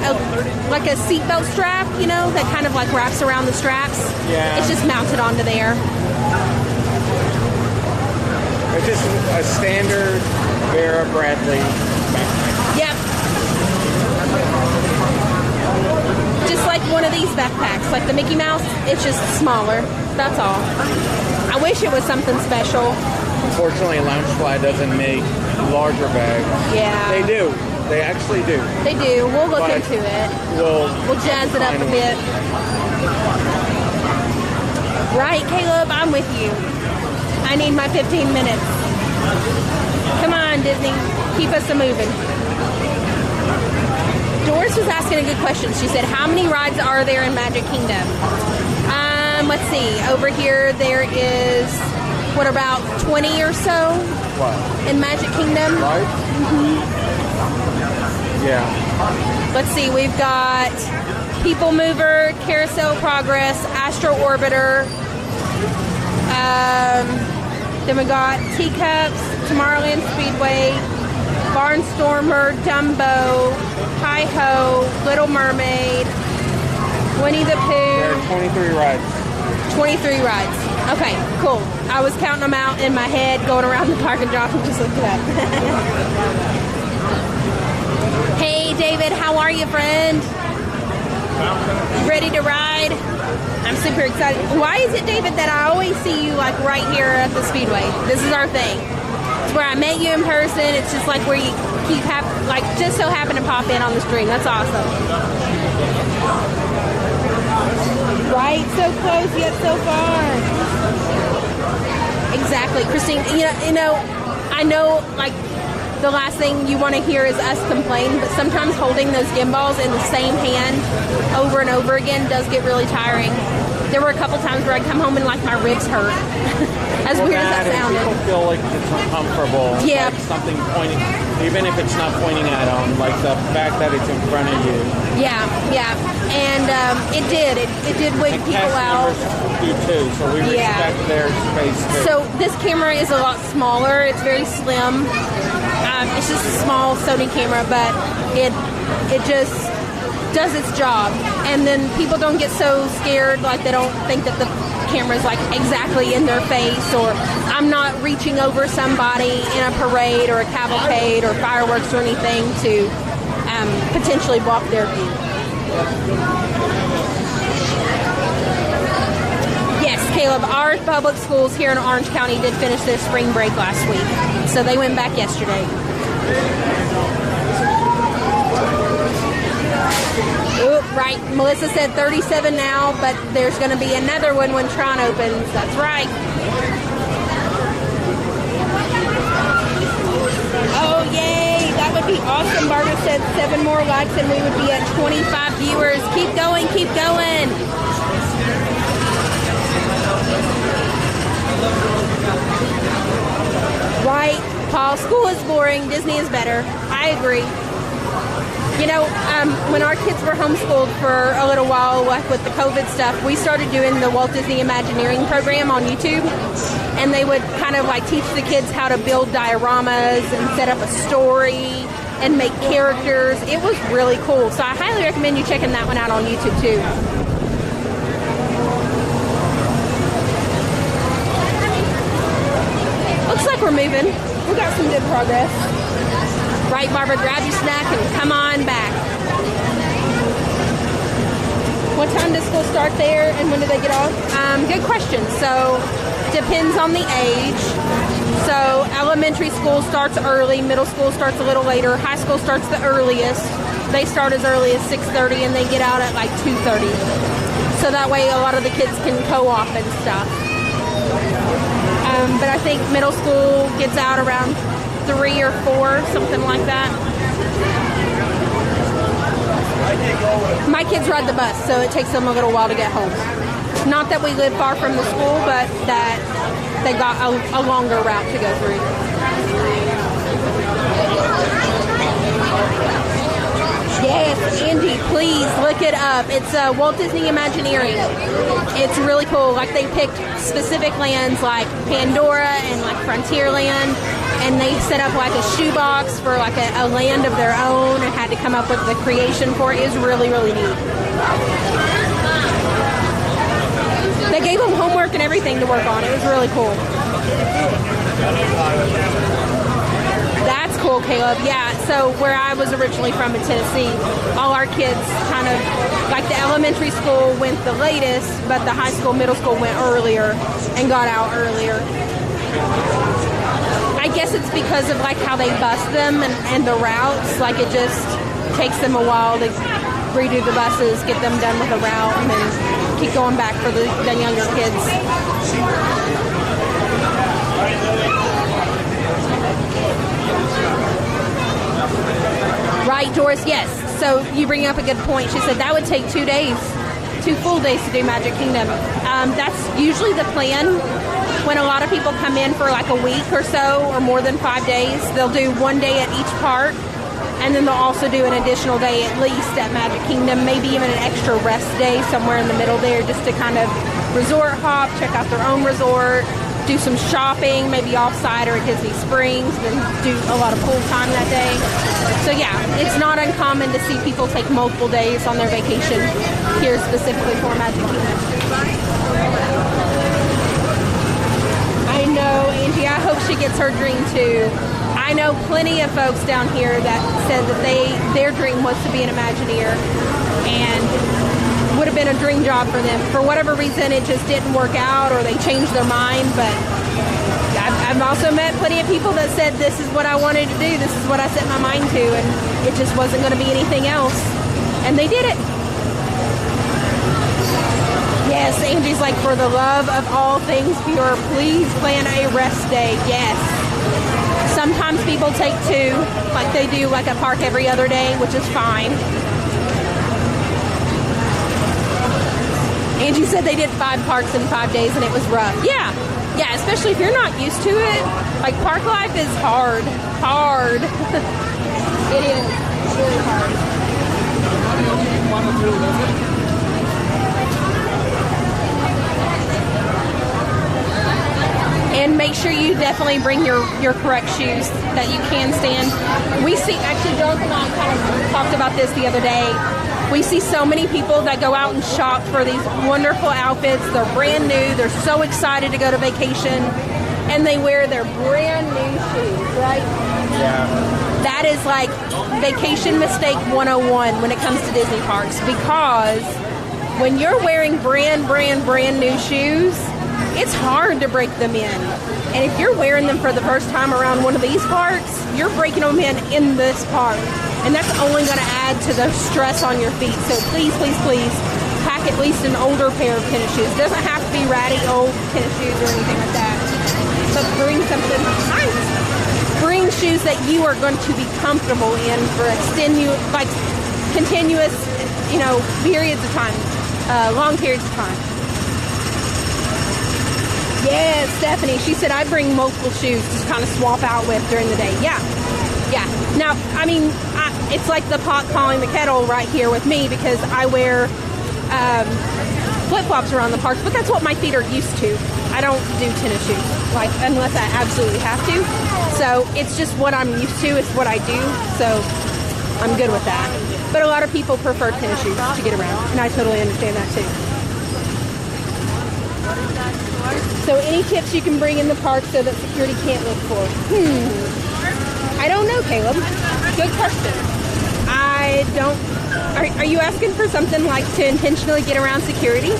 like a seatbelt strap, you know, that kind of like wraps around the straps. Yeah. It's just mounted onto there. It's just a standard Vera Bradley backpack. Yep. Just like one of these backpacks, like the Mickey Mouse. It's just smaller. That's all. I wish it was something special. Unfortunately, Loungefly doesn't make larger bags. Yeah. They do. They actually do. They do. We'll look But into it. We'll jazz it up a bit. Right, Caleb? I'm with you. I need my 15 minutes. Come on, Disney. Keep us a-moving. Doris was asking a good question. She said, how many rides are there in Magic Kingdom? Let's see. Over here, there is, what, about 20 or so? What? In Magic Kingdom? Right? Mm-hmm. Yeah. Let's see. We've got People Mover, Carousel Progress, Astro Orbiter. Then we got Teacups, Tomorrowland Speedway, Barnstormer, Dumbo, Hi-Ho, Little Mermaid, Winnie the There Pooh. are 23 rides. 23 rides. Okay, cool. I was counting them out in my head, going around the park and dropping, just looked it up. Hey, David, how are you, friend? You ready to ride? I'm super excited. Why is it, David, that I always see you like right here at the Speedway? This is our thing. It's where I met you in person. It's just like where you keep just so happen to pop in on the stream. That's awesome. Right, so close yet so far. Exactly, Christine. You know, I know like the last thing you want to hear is us complain, but sometimes holding those gimbals in the same hand over and over again does get really tiring. There were a couple times where I'd come home and like my ribs hurt. As weird as that sounded. People feel like it's uncomfortable. Yeah. Like something pointing, even if it's not pointing at them, like the fact that it's in front of you. Yeah, yeah. And it did wig And people cast out. members do too, so we respect their space too. So this camera is a lot smaller. It's very slim. It's just a small Sony camera, but it just does its job. And then people don't get so scared, like they don't think that the camera's like exactly in their face, or I'm not reaching over somebody in a parade or a cavalcade or fireworks or anything to potentially block their view. Yes, Caleb, our public schools here in Orange County did finish their spring break last week. So they went back yesterday. Oop, right. Melissa said 37 now, but there's going to be another one when Tron opens. That's right. Oh, yay. That would be awesome. Barbara said 7 more likes and we would be at 25 viewers. Keep going, keep going. Right, Paul. School is boring. Disney is better. I agree. You know, when our kids were homeschooled for a little while, like with the COVID stuff, we started doing the Walt Disney Imagineering program on YouTube. And they would kind of like teach the kids how to build dioramas and set up a story and make characters. It was really cool. So I highly recommend you checking that one out on YouTube too. Looks like we're moving. We got some good progress. Right, Barbara, grab your snack and come on back. What time does school start there and when do they get off? Good question. So, depends on the age. So, elementary school starts early, middle school starts a little later, high school starts the earliest. They start as early as 6:30 and they get out at like 2:30. So that way a lot of the kids can co-op and stuff. But I think middle school gets out around 3 or 4, something like that. My kids ride the bus, so it takes them a little while to get home. Not that we live far from the school, but that they got a longer route to go through. Yes, Andy, please look it up. It's Walt Disney Imagineering. It's really cool. Like they picked specific lands like Pandora and like Frontierland, and they set up like a shoebox for like a land of their own and had to come up with the creation for it. It was really, really neat. They gave them homework and everything to work on. It was really cool. That's cool. school, Caleb. Yeah, so where I was originally from in Tennessee, all our kids kind of, like the elementary school went the latest, but the high school, middle school went earlier and got out earlier. I guess it's because of like how they bus them and the routes. Like it just takes them a while to redo the buses, get them done with the route, and then keep going back for the younger kids. Right, Doris, yes. So you bring up a good point. She said that would take 2 days, 2 full days to do Magic Kingdom. That's usually the plan when a lot of people come in for like a week or so, or more than 5 days. They'll do 1 day at each park, and then they'll also do an additional day at least at Magic Kingdom, maybe even an extra rest day somewhere in the middle there, just to kind of resort hop, check out their own resort, do some shopping, maybe off-site or at Disney Springs, then do a lot of pool time that day. So yeah, it's not uncommon to see people take multiple days on their vacation here specifically for Magic Kingdom. I know, Angie, I hope she gets her dream too. I know plenty of folks down here that said that their dream was to be an Imagineer, and would have been a dream job for them. For whatever reason, it just didn't work out, or they changed their mind. But I've also met plenty of people that said, this is what I wanted to do, this is what I set my mind to, and it just wasn't going to be anything else. And they did it. Yes, Angie's like, for the love of all things pure, please plan a rest day. Yes. Sometimes people take 2, like they do like a park every other day, which is fine. Angie said they did 5 parks in 5 days and it was rough. Yeah, especially if you're not used to it. Like, park life is hard. It is really hard. And make sure you definitely bring your correct shoes that you can stand. We see, actually, Jonathan and I kind of talked about this the other day. We see so many people that go out and shop for these wonderful outfits. They're brand new. They're so excited to go to vacation. And they wear their brand new shoes, right? Yeah. That is like vacation mistake 101 when it comes to Disney parks. Because when you're wearing brand new shoes, it's hard to break them in. And if you're wearing them for the first time around one of these parks, you're breaking them in this park. And that's only going to add to the stress on your feet. So please pack at least an older pair of tennis shoes. It doesn't have to be ratty old tennis shoes or anything like that. But bring something nice. Bring shoes that you are going to be comfortable in for continuous, periods of time, long periods of time. Yeah, Stephanie, she said I bring multiple shoes to kind of swap out with during the day. Yeah. Now, I mean, it's like the pot calling the kettle right here with me, because I wear flip-flops around the parks, but that's what my feet are used to. I don't do tennis shoes, like, unless I absolutely have to. So it's just what I'm used to. It's what I do. So I'm good with that. But a lot of people prefer tennis shoes to get around, and I totally understand that too. So any tips you can bring in the park so that security can't look for? I don't know, Caleb. Good question. I don't... Are you asking for something like to intentionally get around security?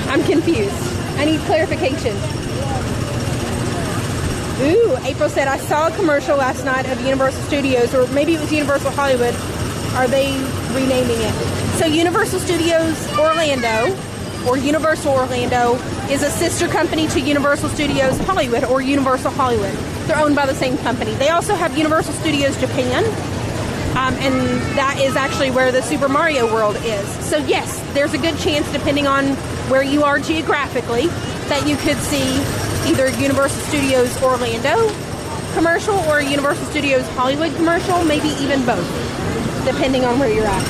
I'm confused. I need clarification. Ooh, April said, I saw a commercial last night of Universal Studios, or maybe it was Universal Hollywood. Are they renaming it? So Universal Studios Orlando, or Universal Orlando, is a sister company to Universal Studios Hollywood, or Universal Hollywood. They're owned by the same company. They also have Universal Studios Japan, and that is actually where the Super Mario World is. So yes, there's a good chance, depending on where you are geographically, that you could see either Universal Studios Orlando commercial or Universal Studios Hollywood commercial, maybe even both, depending on where you're at.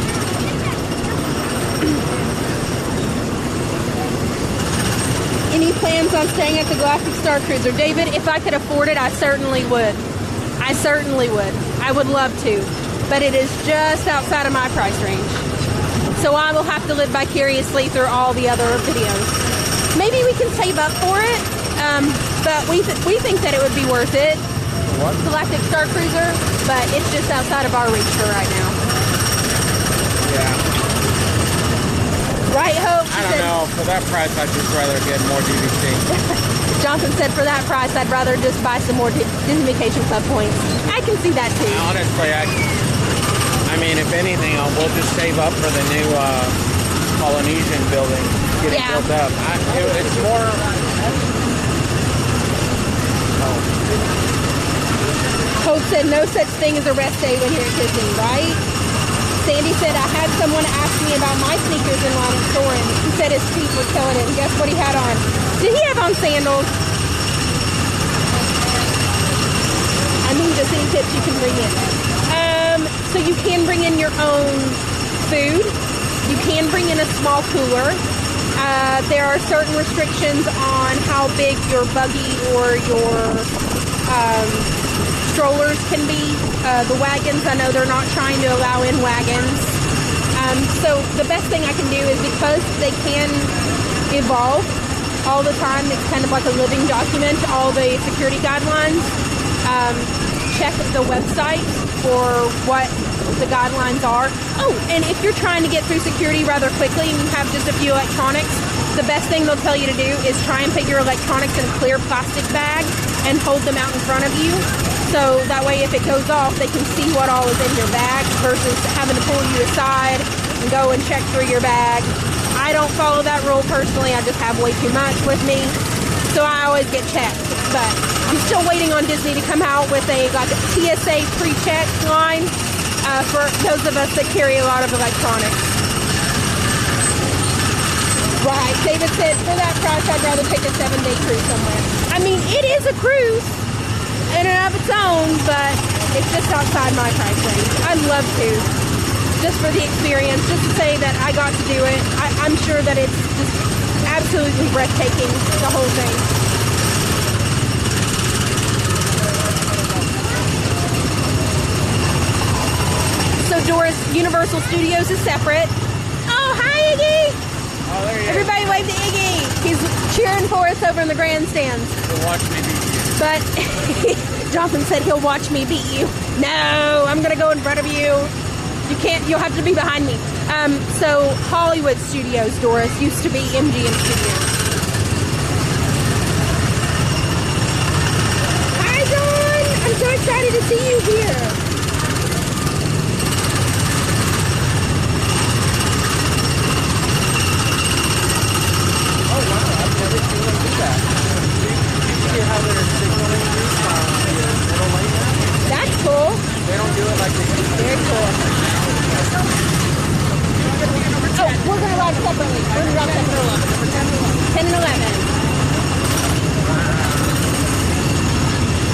Any plans on staying at the Galactic Star Cruiser? David, if I could afford it, I certainly would. I would love to. But it is just outside of my price range. So I will have to live vicariously through all the other videos. Maybe we can save up for it, but we think that it would be worth it. what? Galactic Star Cruiser, but it's just outside of our reach for right now. Yeah. Right, Hope? I don't know. For that price, I'd just rather get more DVC. Johnson said for that price, I'd rather just buy some more Disney Vacation Club points. I can see that too. Honestly, I mean, if anything, we'll just save up for the new Polynesian building getting built up. It's more. Hope said no such thing as a rest day when you're at Disney, right? Sandy said, I had someone ask me about my sneakers in line at Soarin'. He said his feet were killing it, and guess what he had on? Did he have on sandals? I mean, just any tips you can bring in. So you can bring in your own food. You can bring in a small cooler. There are certain restrictions on how big your buggy or your strollers can be. The wagons, I know they're not trying to allow in wagons. So the best thing I can do is, because they can evolve all the time, it's kind of like a living document, all the security guidelines. Check the website for what the guidelines are. Oh, and if you're trying to get through security rather quickly and you have just a few electronics, the best thing they'll tell you to do is try and put your electronics in a clear plastic bag and hold them out in front of you. So that way, if it goes off, they can see what all is in your bag versus having to pull you aside and go and check through your bag. I don't follow that rule personally. I just have way too much with me. So I always get checked. But I'm still waiting on Disney to come out with a TSA pre-check line for those of us that carry a lot of electronics. Right. David said, for that price, I'd rather take a 7-day cruise somewhere. I mean, it is a cruise in and of its own, but it's just outside my price range. I'd love to, just for the experience, just to say that I got to do it. I'm sure that it's just absolutely breathtaking, the whole thing. So Doris, Universal Studios is separate. Oh, hi Iggy! Oh, there he is. Everybody wave to Iggy. He's cheering for us over in the grandstands. So watch me beat you. But Johnson said he'll watch me beat you. No, I'm gonna go in front of you. You can't, you'll have to be behind me. So Hollywood Studios, Doris, used to be MGM Studios. Hi, Dawn! I'm so excited to see you here. Oh, wow, I've never seen them do that. You see how they're signaling you the middle lane now? That's cool. They don't do it like they do. Very cool. Oh, we're going to ride separately. We're going to ride separately. 10 and 11.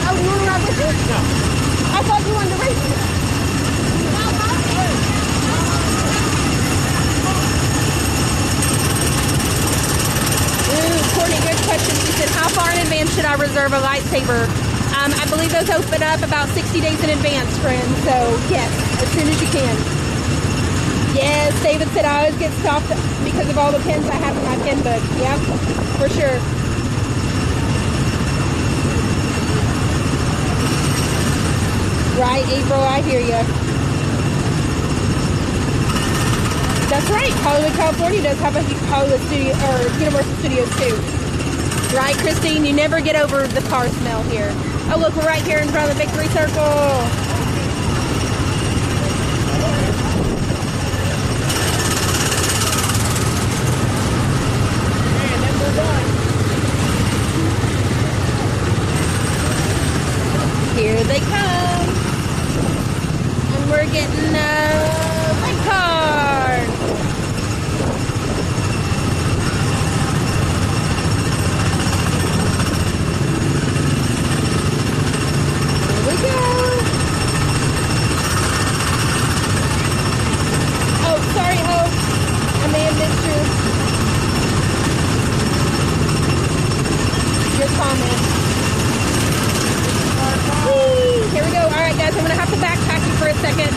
Oh, you want to ride with me? No. I thought you wanted to race me. Ooh, Courtney, good question. She said, how far in advance should I reserve a lightsaber? I believe those open up about 60 days in advance, friends. So, yes, as soon as you can. Yes, David said I always get stopped because of all the pins I have in my pin book. Yep, for sure. Right, April, I hear you. That's right. Hollywood, California does have a Hollywood studio, or Universal Studios too. Right, Christine? You never get over the car smell here. Oh, look, we're right here in front of the Victory Circle. Here they come. And we're getting a red card. Here we go. Oh, sorry, Hope. I may have missed your comment. Here we go. All right, guys, I'm going to have to backpack you for a second.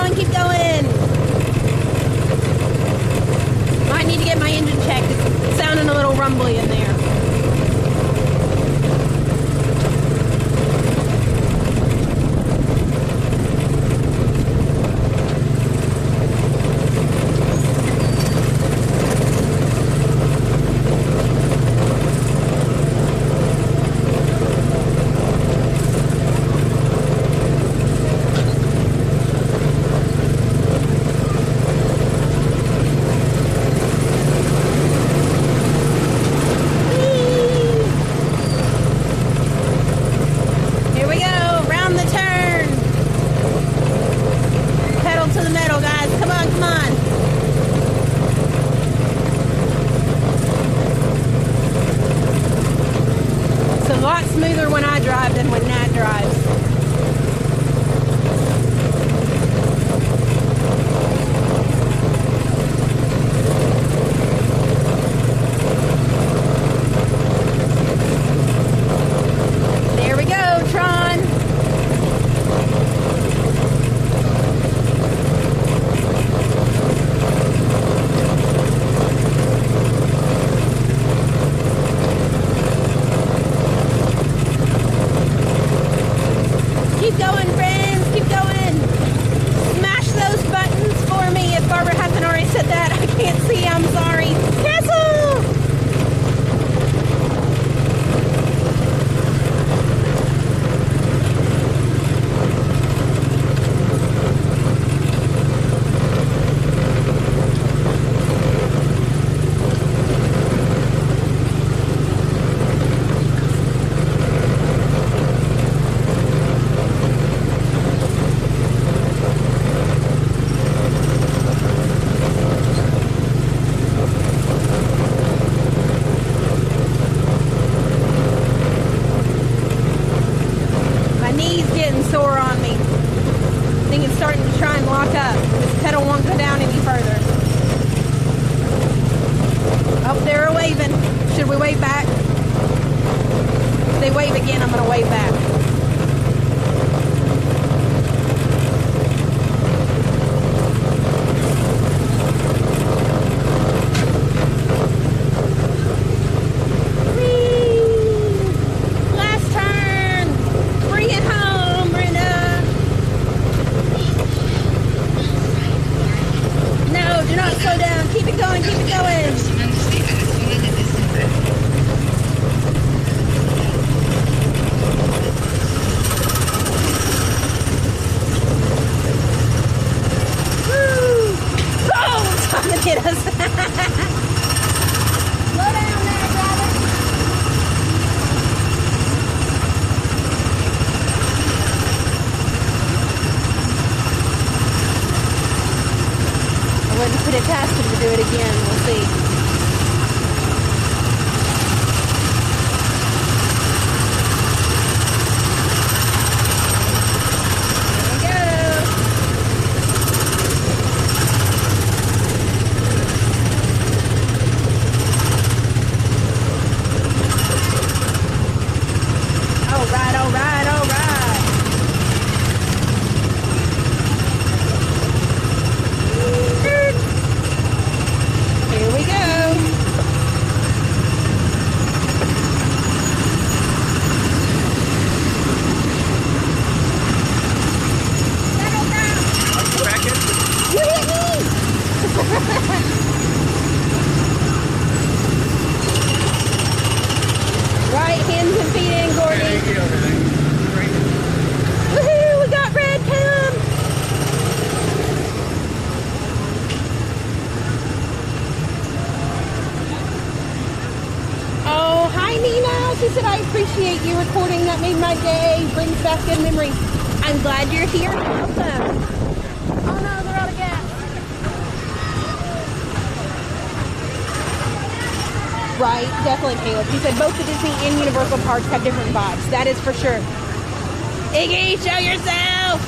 going, keep going. Might need to get my engine checked. It's sounding a little rumbly in there. She said, I appreciate you recording. That made my day. Brings back good memories. I'm glad you're here. Awesome. Oh no, they're out of gas. Right, definitely, Caleb. He said both the Disney and Universal parks have different vibes. That is for sure. Iggy, show yourself!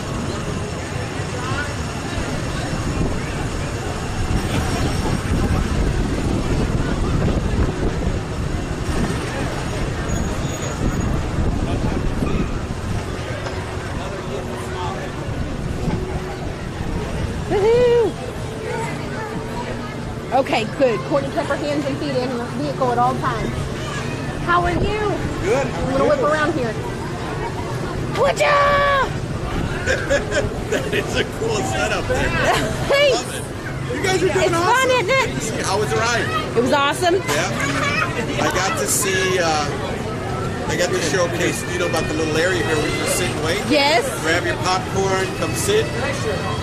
Okay, good. Courtney kept her hands and feet in the vehicle at all times. How are you? Good. I'm gonna whip around here. Whatcha? That is a cool setup there. Hey, Love it. You guys are doing it's awesome. fun, isn't it? How was the ride? It was awesome. Yeah. I got to see, I got to showcase, about the little area here where you just sit and wait. Yes. Grab your popcorn, come sit.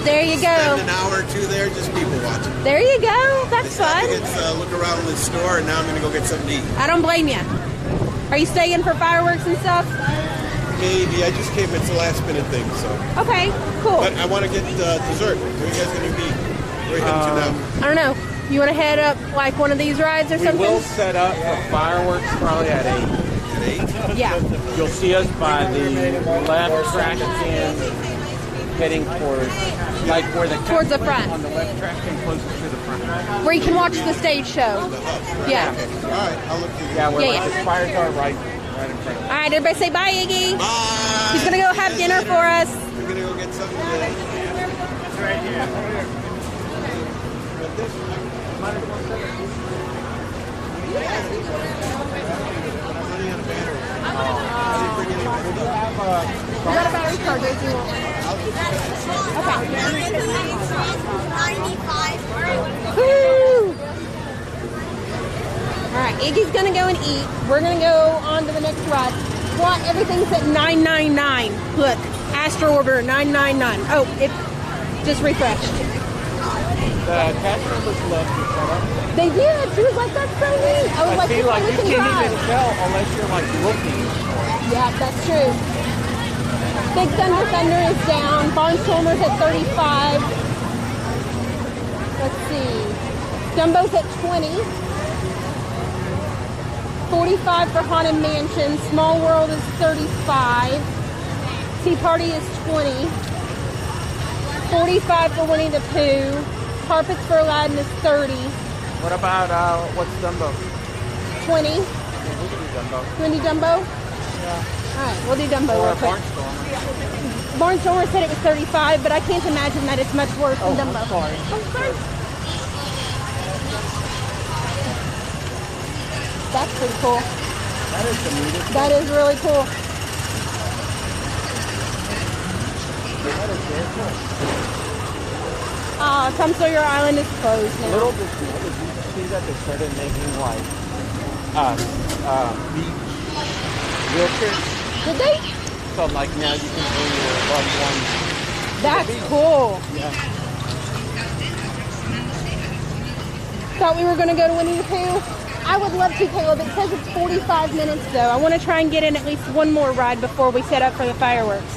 There you go. Spend an hour or two there, just people watching. There you go. That's fun. Let's look around the store, and now I'm going to go get something to eat. I don't blame you. Are you staying for fireworks and stuff? Maybe. I just came. It's a last minute thing, so. Okay, cool. But I want to get dessert. Where are you guys going to be? Where are you heading to now? I don't know. You want to head up like one of these rides or We something? will set up for fireworks probably at 8. At 8? Yeah. You'll see us by the left track can, heading towards, like where the Towards the front. on the left track can closer to the front. Where you can watch the stage show. The hub. Yeah. Okay. All right. I'll look for you. Yeah, where Yeah, like yeah. the fires are right in front of us. All right, everybody say bye, Iggy. Bye. He's going to go have dinner for us. We're going to go get something to You got a battery charger if you want. Woo! All right, Iggy's gonna go and eat. We're gonna go on to the next ride. What? Everything's at $9.99. Look, Astro order $9.99. Oh, it just refreshed. The cast members love to set up. They did. She was like, "That's so neat." I was I like, feel like "We you can can't drive." even tell unless you're like looking for it. Yeah, that's true. Big Thunder is down. Barnstormer's at 35. Let's see. Dumbo's at 20. 45 for Haunted Mansion. Small World is 35. Tea Party is 20. 45 for Winnie the Pooh. Carpets for Aladdin is 30. What about, what's Dumbo? 20. Yeah, we can do Dumbo. You want to do Dumbo? Yeah. All right, we'll do Dumbo Or real quick. Barnstormer. Barnstormer said it was 35, but I can't imagine that it's much worse than Dumbo. I'm sorry. Oh, sorry. That's pretty cool. That is the neatest. That is really cool. That is very cool. Tom Sawyer Island is closed now. Little did you see that they started making like beach wheelchairs? Did they? So like now you can bring your loved ones. That's cool. Yeah. Thought we were going to go to Winnie the Pooh. I would love to, Caleb. It says it's 45 minutes though. I want to try and get in at least one more ride before we set up for the fireworks.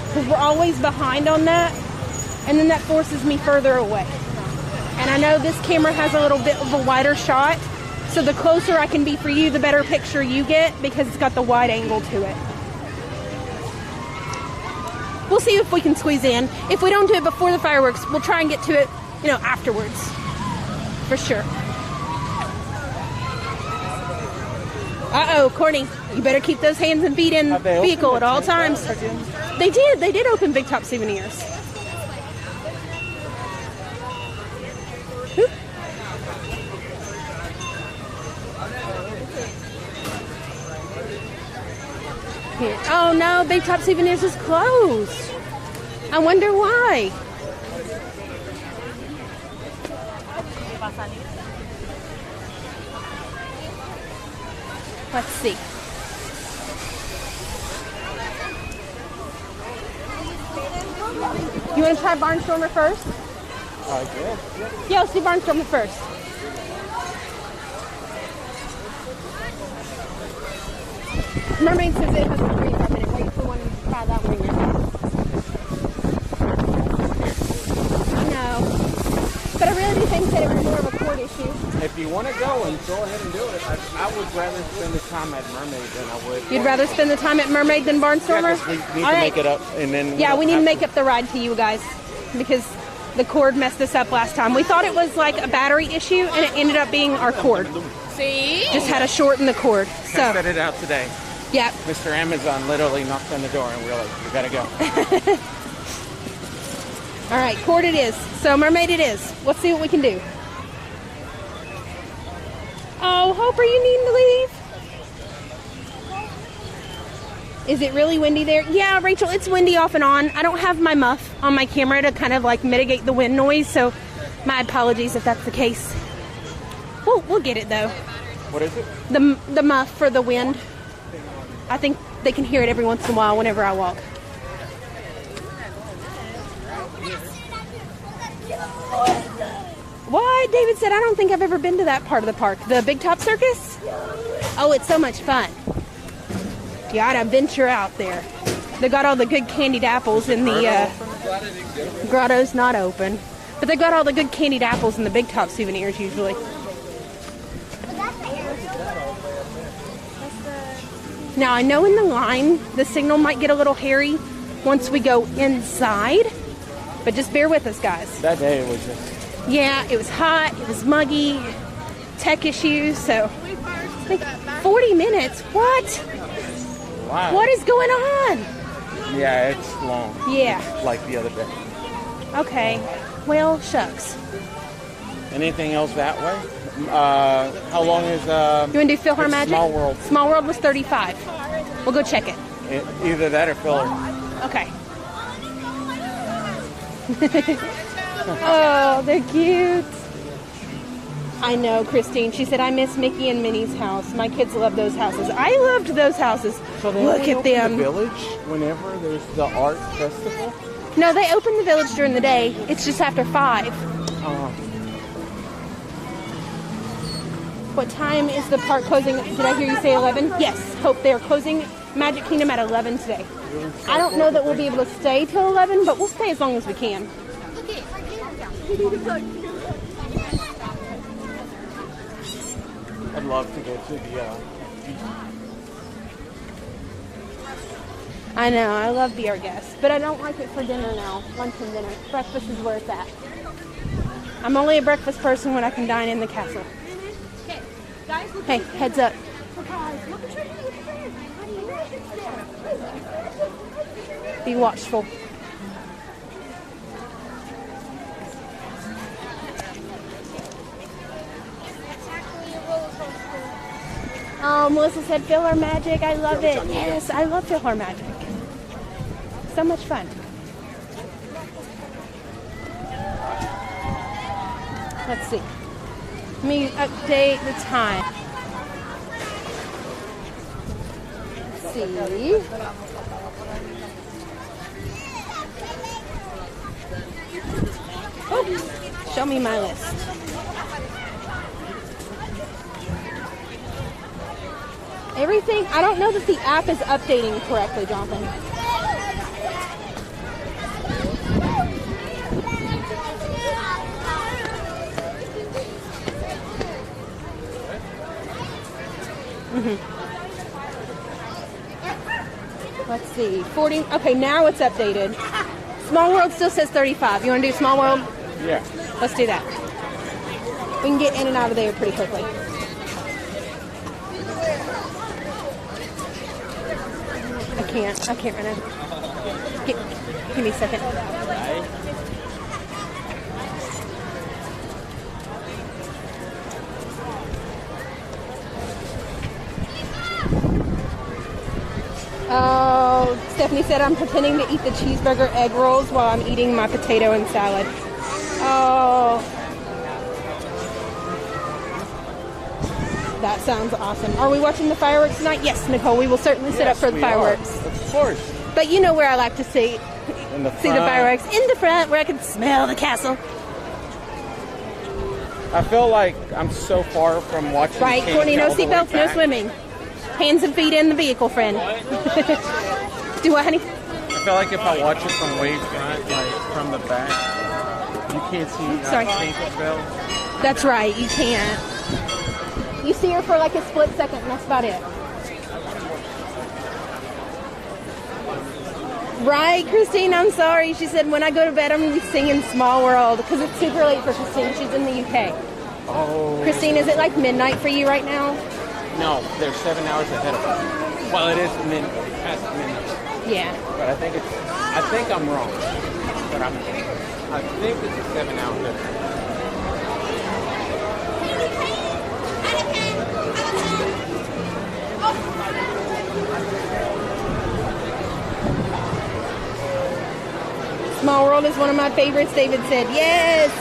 Because we're always behind on that. And then that forces me further away. And I know this camera has a little bit of a wider shot. So the closer I can be for you, the better picture you get because it's got the wide angle to it. We'll see if we can squeeze in. If we don't do it before the fireworks, we'll try and get to it, afterwards. For sure. Uh-oh, Courtney, you better keep those hands and feet in the vehicle at all times. They did open Big Top Souvenirs. Oop. Here. Oh no, Big Top Souvenirs is closed. I wonder why. Let's see. You want to try Barnstormer first? Good. Yeah, let's do Barnstormer first. Mermaid says it has a 3-minute wait for one to try that one again. I know. But I really do think that it was more of a court issue. If you want to go ahead and do it. I would rather spend the time at Mermaid than I would. You'd rather spend the time at Mermaid than Barnstormer? Yeah, 'cause we need All to right. make it up, and then Yeah, we need to have make up the ride to you guys because the cord messed us up last time. We thought it was like a battery issue, and it ended up being our cord. See? Just had a short in the cord. I So, set it out today. yeah. Mr. Amazon literally knocked on the door, and we were like, "We gotta go." All right, cord it is. So Mermaid it is. Let's see what we can do. Oh, Hope, are you needing to leave? Is it really windy there? Yeah, Rachel, it's windy off and on. I don't have my muff on my camera to kind of like mitigate the wind noise, so my apologies if that's the case. We'll get it though. What is it? The muff for the wind. I think they can hear it every once in a while whenever I walk. What? David said, I don't think I've ever been to that part of the park. The Big Top Circus? Oh, it's so much fun. You gotta venture out there. They got all the good candied apples in the grotto's not open. But they got all the good candied apples in the Big Top souvenirs usually. Now I know in the line the signal might get a little hairy once we go inside. But just bear with us, guys. That day it was just... Yeah, it was hot, it was muggy, tech issues, so like 40 minutes. What? Wow. What is going on? Yeah, it's long. Yeah. It's like the other day. Okay. Well, shucks. Anything else that way? How long is... You want to do PhilharMagic? Small World. Small World was 35. We'll go check it. Either that or Philhar. Okay. Oh, they're cute. I know, Christine. She said, I miss Mickey and Minnie's house. My kids love those houses. I loved those houses. So they Look at them. The village whenever there's the art festival? No, they open the village during the day. It's just after 5. What time is the park closing? Did I hear you say 11? Yes. Hope they're closing Magic Kingdom at 11 today. I don't know that we'll be able to stay till 11, but we'll stay as long as we can. I'd love to go to the... I know, I love Be Our Guest, but I don't like it for dinner now. Lunch and dinner. Breakfast is where it's at. I'm only a breakfast person when I can dine in the castle. Hey, heads up. Be watchful. Oh, Melissa said PhilharMagic. I love it. Yes, I love PhilharMagic. So much fun. Let's see. Let me update the time. Let's see. Oh, show me my list. Everything, I don't know that the app is updating correctly, Jonathan. Let's see, 40, okay, now it's updated. Small World still says 35. You want to do Small World? Yeah. Let's do that. We can get in and out of there pretty quickly. I can't right now. Give me a second. Oh, Stephanie said I'm pretending to eat the cheeseburger egg rolls while I'm eating my potato and salad. Oh. That sounds awesome. Are we watching the fireworks tonight? Yes, Nicole, we will certainly sit up for the fireworks. Of course. But you know where I like to see the fireworks. In the front, where I can smell the castle. I feel like I'm so far from watching. Right, Courtney, no seatbelts, no swimming. Hands and feet in the vehicle, friend. Do what, honey? I feel like if I watch it from way front, like from the back, you can't see Tinkerbell. That's right, you can't. You see her for like a split second, and that's about it. Right, Christine, I'm sorry. She said when I go to bed, I'm going to be singing Small World because it's super late for Christine. She's in the UK. Oh. Christine, is it like midnight for you right now? No, they're 7 hours ahead of us. Well, it is past midnight. Yeah. But I think I'm wrong. But I think it's a 7 hour difference. Small World is one of my favorites, David said. Yes!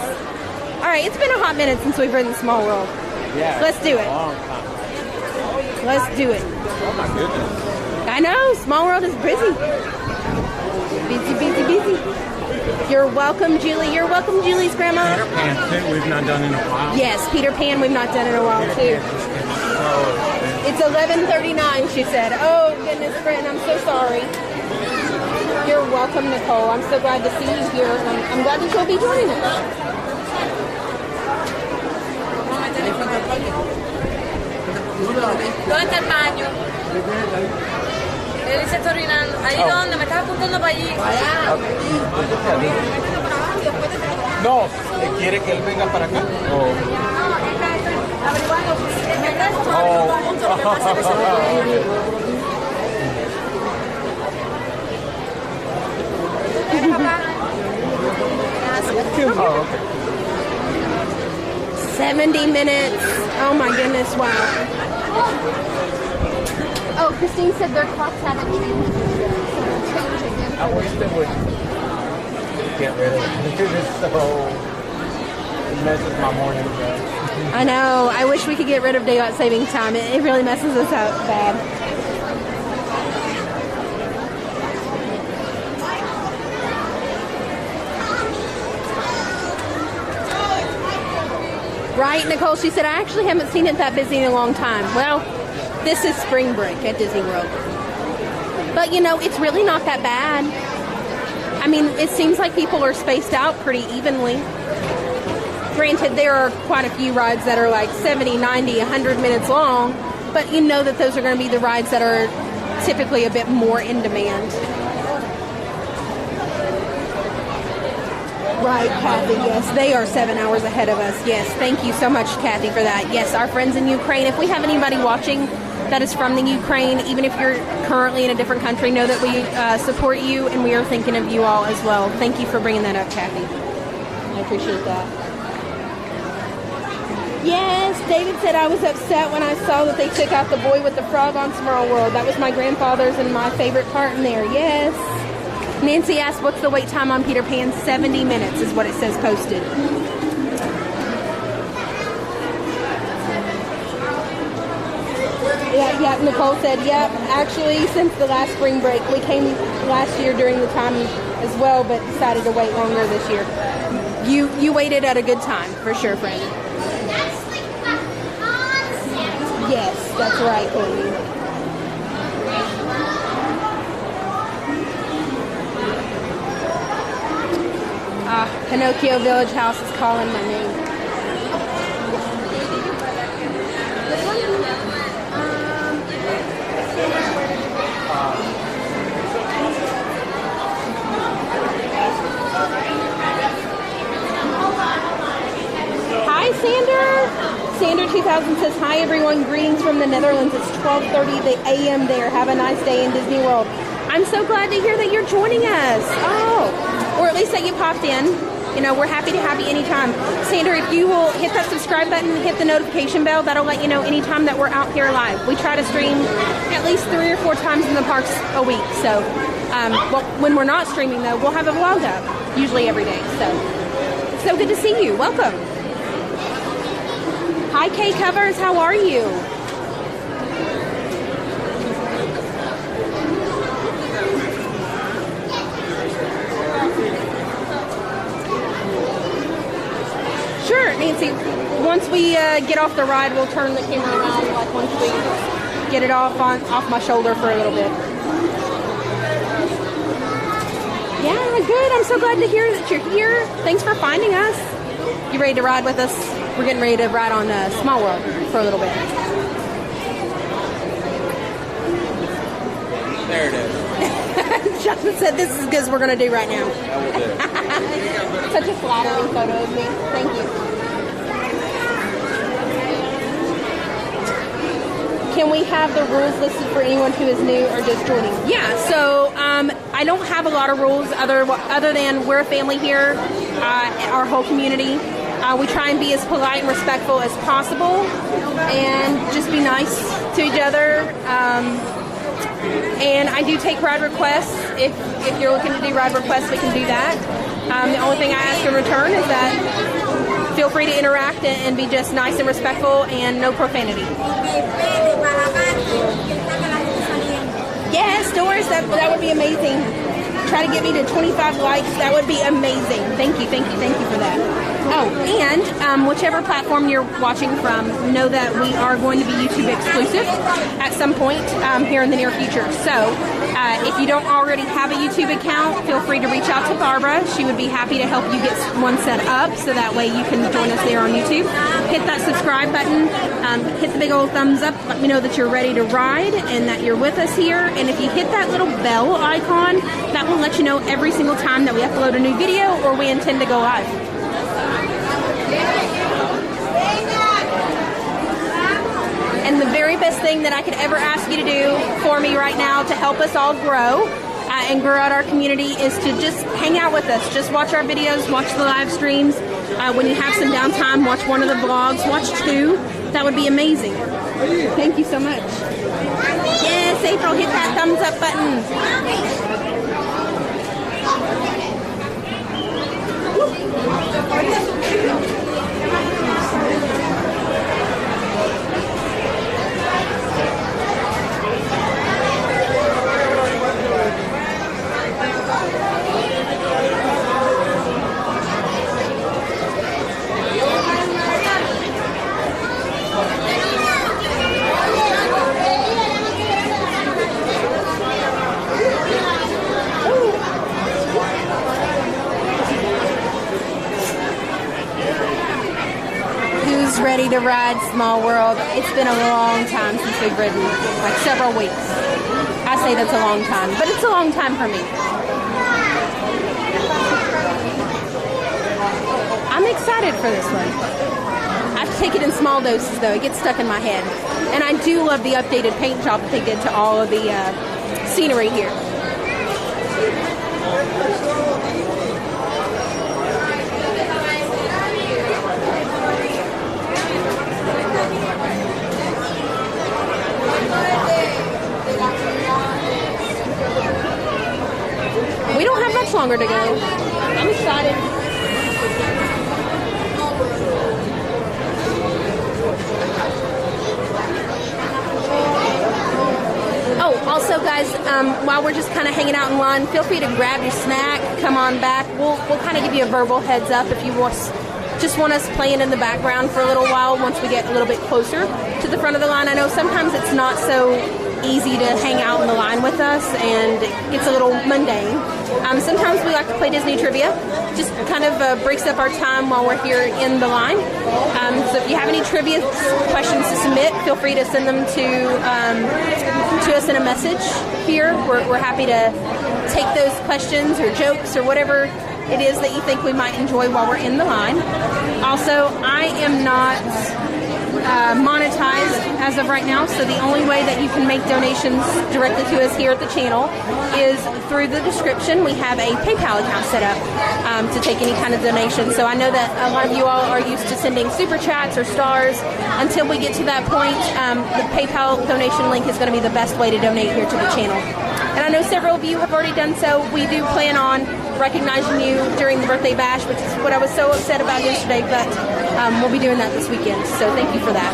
Alright, it's been a hot minute since we've ridden Small World. Yeah. Let's do it. Long time. Let's do it. Oh my goodness. I know, Small World is busy. Busy. You're welcome, Julie. You're welcome, Julie's grandma. Peter Pan too, we've not done in a while. Yes, Peter Pan we've not done in a while too. It's 11:39, she said. Oh goodness, friend, I'm so sorry. You're welcome, Nicole. I'm so glad to see you here. I'm glad that you'll be joining us. ¿Dónde está el baño? Él se está orinando. ¿Ahí dónde? Me estaba apuntando para allí. No, ¿quiere que él venga para acá? Oh, okay. 70 minutes. Oh my goodness, wow. Oh, Christine said their clocks haven't changed. I wish they would get rid of it. It's so... It messes my morning up. I know. I wish we could get rid of daylight saving time. It really messes us up bad. Right, Nicole? She said, I actually haven't seen it that busy in a long time. Well, this is spring break at Disney World. But, you know, it's really not that bad. I mean, it seems like people are spaced out pretty evenly. Granted, there are quite a few rides that are like 70, 90, 100 minutes long, but you know that those are going to be the rides that are typically a bit more in demand. Right, Kathy, yes. They are 7 hours ahead of us. Yes, thank you so much, Kathy, for that. Yes, our friends in Ukraine, if we have anybody watching that is from the Ukraine, even if you're currently in a different country, know that we support you and we are thinking of you all as well. Thank you for bringing that up, Kathy. I appreciate that. Yes, David said I was upset when I saw that they took out the boy with the frog on Small World. That was my grandfather's and my favorite part in there. Yes. Nancy asked, what's the wait time on Peter Pan? 70 minutes is what it says posted. Yeah, Nicole said, yep. Actually, since the last spring break, we came last year during the time as well, but decided to wait longer this year. You waited at a good time, for sure, friend. Yes, that's right, Courtney. Pinocchio Village House is calling my name. Hi, Sander. Sander 2000 says, hi, everyone. Greetings from the Netherlands. It's 12:30 a.m. there. Have a nice day in Disney World. I'm so glad to hear that you're joining us. Oh, or at least that you popped in. You know, we're happy to have you anytime. Sander, if you will hit that subscribe button, hit the notification bell, that'll let you know anytime that we're out here live. We try to stream at least 3 or 4 times in the parks a week. So, well, when we're not streaming, though, we'll have a vlog up, usually every day. So good to see you. Welcome. Hi, K Covers. How are you? Sure, Nancy. Once we get off the ride, we'll turn the camera around. Like once we get it off my shoulder for a little bit. Yeah, good. I'm so glad to hear that you're here. Thanks for finding us. You ready to ride with us? We're getting ready to ride on Small World for a little bit. There it is. Jonathan said this is because we're going to do right now. I will do. Such a flattering photo of me. Thank you. Can we have the rules listed for anyone who is new or just joining? Yeah, so I don't have a lot of rules other than we're a family here, our whole community. We try and be as polite and respectful as possible and just be nice to each other. And I do take ride requests. If you're looking to do ride requests, we can do that. The only thing I ask in return is that feel free to interact and be just nice and respectful and no profanity. Yes, Doris, that would be amazing. Try to get me to 25 likes. That would be amazing. Thank you for that. Oh, and whichever platform you're watching from, know that we are going to be YouTube exclusive at some point here in the near future. So if you don't already have a YouTube account, feel free to reach out to Barbara. She would be happy to help you get one set up so that way you can join us there on YouTube. Hit that subscribe button. Hit the big old thumbs up. Let me know that you're ready to ride and that you're with us here. And if you hit that little bell icon, that will let you know every single time that we upload a new video or we intend to go live. And the very best thing that I could ever ask you to do for me right now to help us all grow and grow out our community is to just hang out with us. Just watch our videos, watch the live streams. When you have some downtime, watch one of the vlogs, watch two. That would be amazing. Thank you so much. Yes, April, hit that thumbs up button. Ready to ride Small World. It's been a long time since we've ridden, like several weeks. I say that's a long time, but it's a long time for me. I'm excited for this one. I have to take it in small doses though. It gets stuck in my head. And I do love the updated paint job that they did to all of the scenery here. We don't have much longer to go. I'm excited. Oh, also guys, while we're just kind of hanging out in line, feel free to grab your snack, come on back. We'll kind of give you a verbal heads up if you just want us playing in the background for a little while once we get a little bit closer to the front of the line. I know sometimes it's not so easy to hang out in the line with us and it's a little mundane. Sometimes we like to play Disney trivia. Just kind of breaks up our time while we're here in the line. So if you have any trivia questions to submit, feel free to send them to us in a message here. We're happy to take those questions or jokes or whatever it is that you think we might enjoy while we're in the line. Also, I am not monetized as of right now, so the only way that you can make donations directly to us here at the channel is through the description. We have a PayPal account set up to take any kind of donation. So I know that a lot of you all are used to sending super chats or stars. Until we get to that point, the PayPal donation link is going to be the best way to donate here to the channel. And I know several of you have already done so. We do plan on recognizing you during the birthday bash, which is what I was so upset about yesterday, but we'll be doing that this weekend, so thank you for that.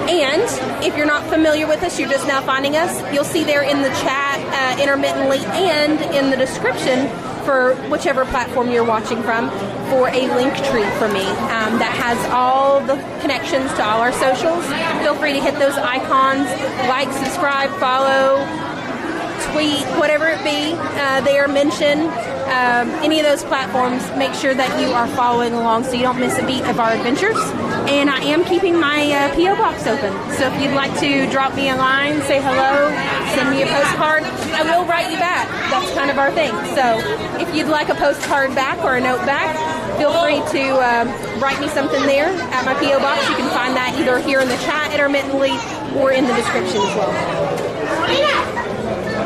And if you're not familiar with us, you're just now finding us, you'll see there in the chat intermittently and in the description for whichever platform you're watching from for a link tree for me that has all the connections to all our socials. Feel free to hit those icons, like, subscribe, follow, tweet, whatever it be, they are mentioned. Any of those platforms, make sure that you are following along so you don't miss a beat of our adventures. And I am keeping my P.O. box open. So if you'd like to drop me a line, say hello, send me a postcard, I will write you back. That's kind of our thing. So if you'd like a postcard back or a note back, feel free to write me something there at my P.O. box. You can find that either here in the chat intermittently or in the description as well.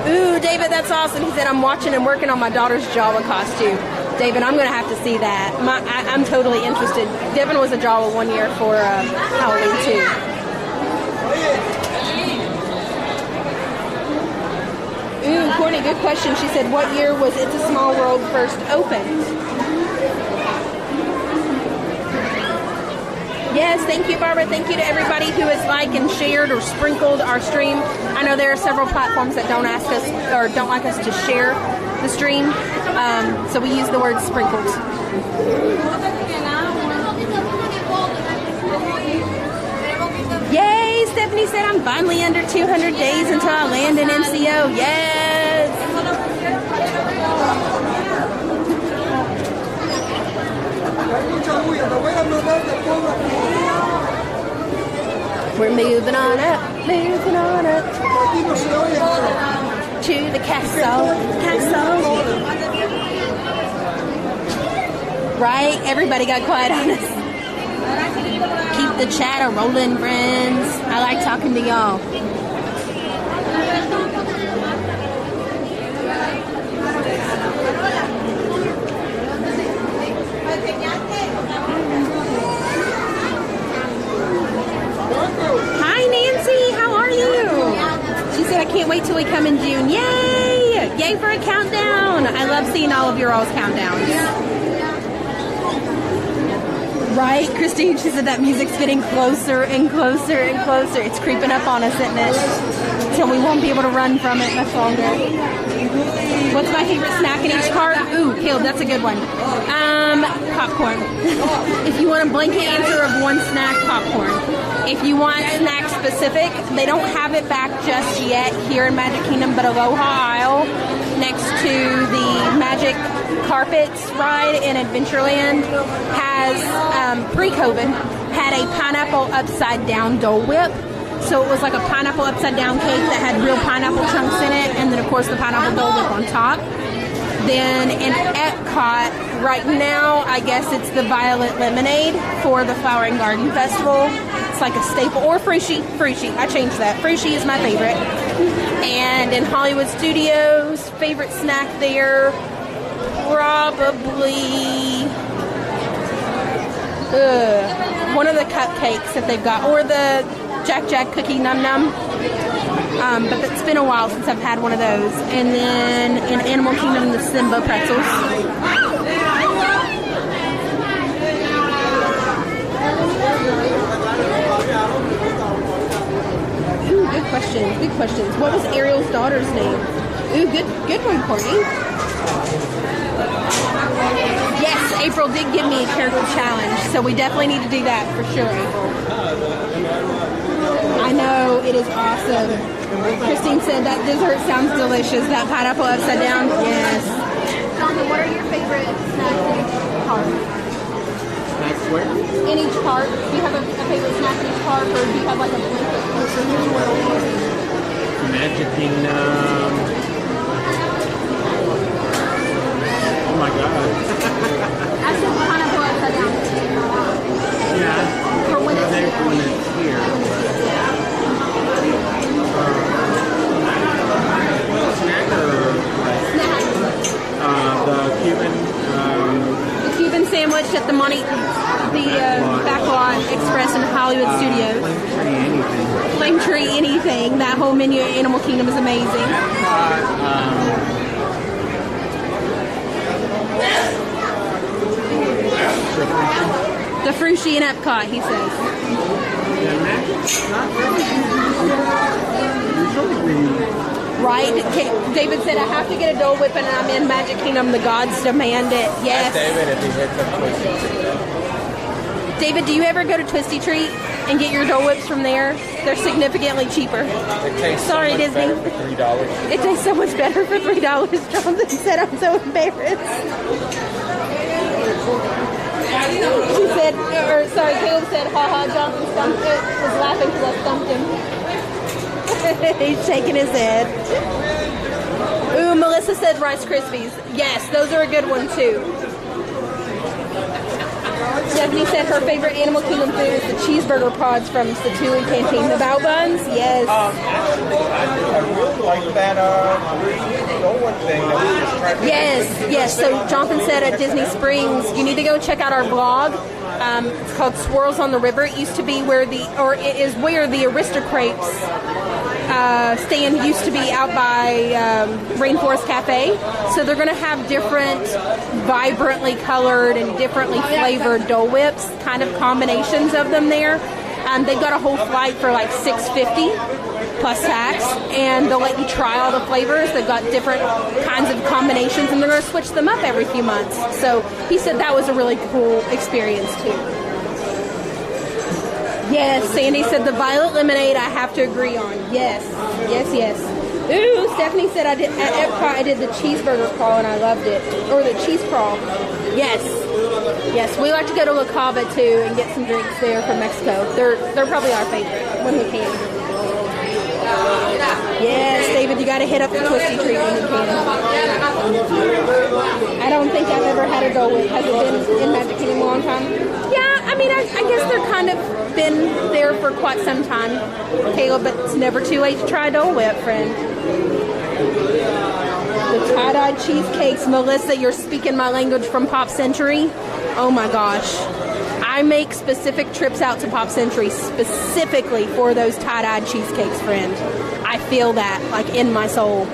Ooh, David, that's awesome. He said, I'm watching and working on my daughter's Jawa costume. David, I'm going to have to see that. I'm totally interested. Devin was a Jawa one year for Halloween, too. good question. She said, what year was It's a Small World first opened? Yes, thank you, Barbara. Thank you to everybody who has liked and shared or sprinkled our stream. I know there are several platforms that don't ask us or don't like us to share the stream, so we use the word sprinkled. Yay! Stephanie said I'm finally under 200 days until I land in MCO. Yes! We're moving on up to the castle. Right? Everybody got quiet on us. Keep the chatter rolling, friends. I like talking to y'all. Hi, Nancy. How are you? She said, I can't wait till we come in June. Yay! Yay for a countdown. I love seeing all of your all's countdowns. Right, Christine? She said that music's getting closer and closer and closer. It's creeping up on us, isn't it? Till we won't be able to run from it much longer. What's my favorite snack in each cart? Ooh, Caleb, that's a good one. Popcorn. If you want a blanket answer of one snack, popcorn. If you want snack specific, they don't have it back just yet here in Magic Kingdom, but Aloha Isle, next to the Magic Carpets ride in Adventureland, has, pre-COVID, had a pineapple upside down Dole Whip. So it was like a pineapple upside down cake that had real pineapple chunks in it, and then of course the pineapple Dole Whip on top. Then in Epcot, right now, I guess it's the Violet Lemonade for the Flower and Garden Festival. It's like a staple, or Frushi. I changed that. Frushi is my favorite. And in Hollywood Studios, favorite snack there, probably one of the cupcakes that they've got, or the Jack cookie num num. But it's been a while since I've had one of those. And then in Animal Kingdom, the Simba pretzels. Ooh, good questions. Good questions. What was Ariel's daughter's name? Ooh, good one, Courtney. Yes, April did give me a character challenge, so we definitely need to do that for sure, April. I know, it is awesome. Christine said that dessert sounds delicious. That pineapple upside down, yes. Jonathan, what are your favorite snacks in each cart? Snacks where? In each cart. Do you have a favorite snack in each cart, or do you have like a blanket for each world? Magic Kingdom. Oh my god. I said pineapple upside down. Yeah. For when it's here. When it's here. Snack or Snack. the Cuban. The Cuban sandwich at the Backlot Express in Hollywood Studios. Flame Tree anything. That whole menu at Animal Kingdom is amazing. The Frushi in Epcot, he says. Right? David said, I have to get a Dole Whip and I'm in Magic Kingdom. The gods demand it. Yes. David, if he hits up Twisty Treat. David, do you ever go to Twisty Treat and get your Dole Whips from there? They're significantly cheaper. It tastes Sorry, so much Disney. better for $3. It tastes so much better for $3. Jonathan said, I'm so embarrassed. She said, Caleb said, haha, Jonathan was laughing because I stumped him. He's shaking his head. Ooh, Melissa said Rice Krispies. Yes, those are a good one too. Stephanie said her favorite Animal Kingdom food is the cheeseburger pods from Satuli Canteen. The bao buns? Yes. Actually, I really like that Dole Whip thing that we just tried. Yes. So Jonathan said at Disney Springs, you need to go check out our blog. It's called Swirls on the River. It used to be it is where the Aristocrates stand used to be out by Rainforest Cafe. So they're going to have different vibrantly colored and differently flavored Dole Whips, kind of combinations of them there. They've got a whole flight for like $6.50 plus tax, and they'll let you try all the flavors. They've got different kinds of combinations, and they're going to switch them up every few months. So he said that was a really cool experience too. Yes, Sandy said the violet lemonade I have to agree on. Yes, yes, yes. Ooh, Stephanie said at Epcot I did the cheeseburger crawl and I loved it. Or the cheese crawl. Yes. Yes, we like to go to La Cava too and get some drinks there from Mexico. They're probably our favorite when we can. Yes, David, you got to hit up the Twisty Treat when you can. I don't think I've ever had a Dole Whip. Has it been in Magic Kingdom a long time? Yeah, I mean, I guess they're kind of been there for quite some time, Caleb, but it's never too late to try a Dole Whip, friend. The tie-dyed cheesecakes. Melissa, you're speaking my language from Pop Century. Oh my gosh. I make specific trips out to Pop Century specifically for those tie-dyed cheesecakes, friend. I feel that, like, in my soul.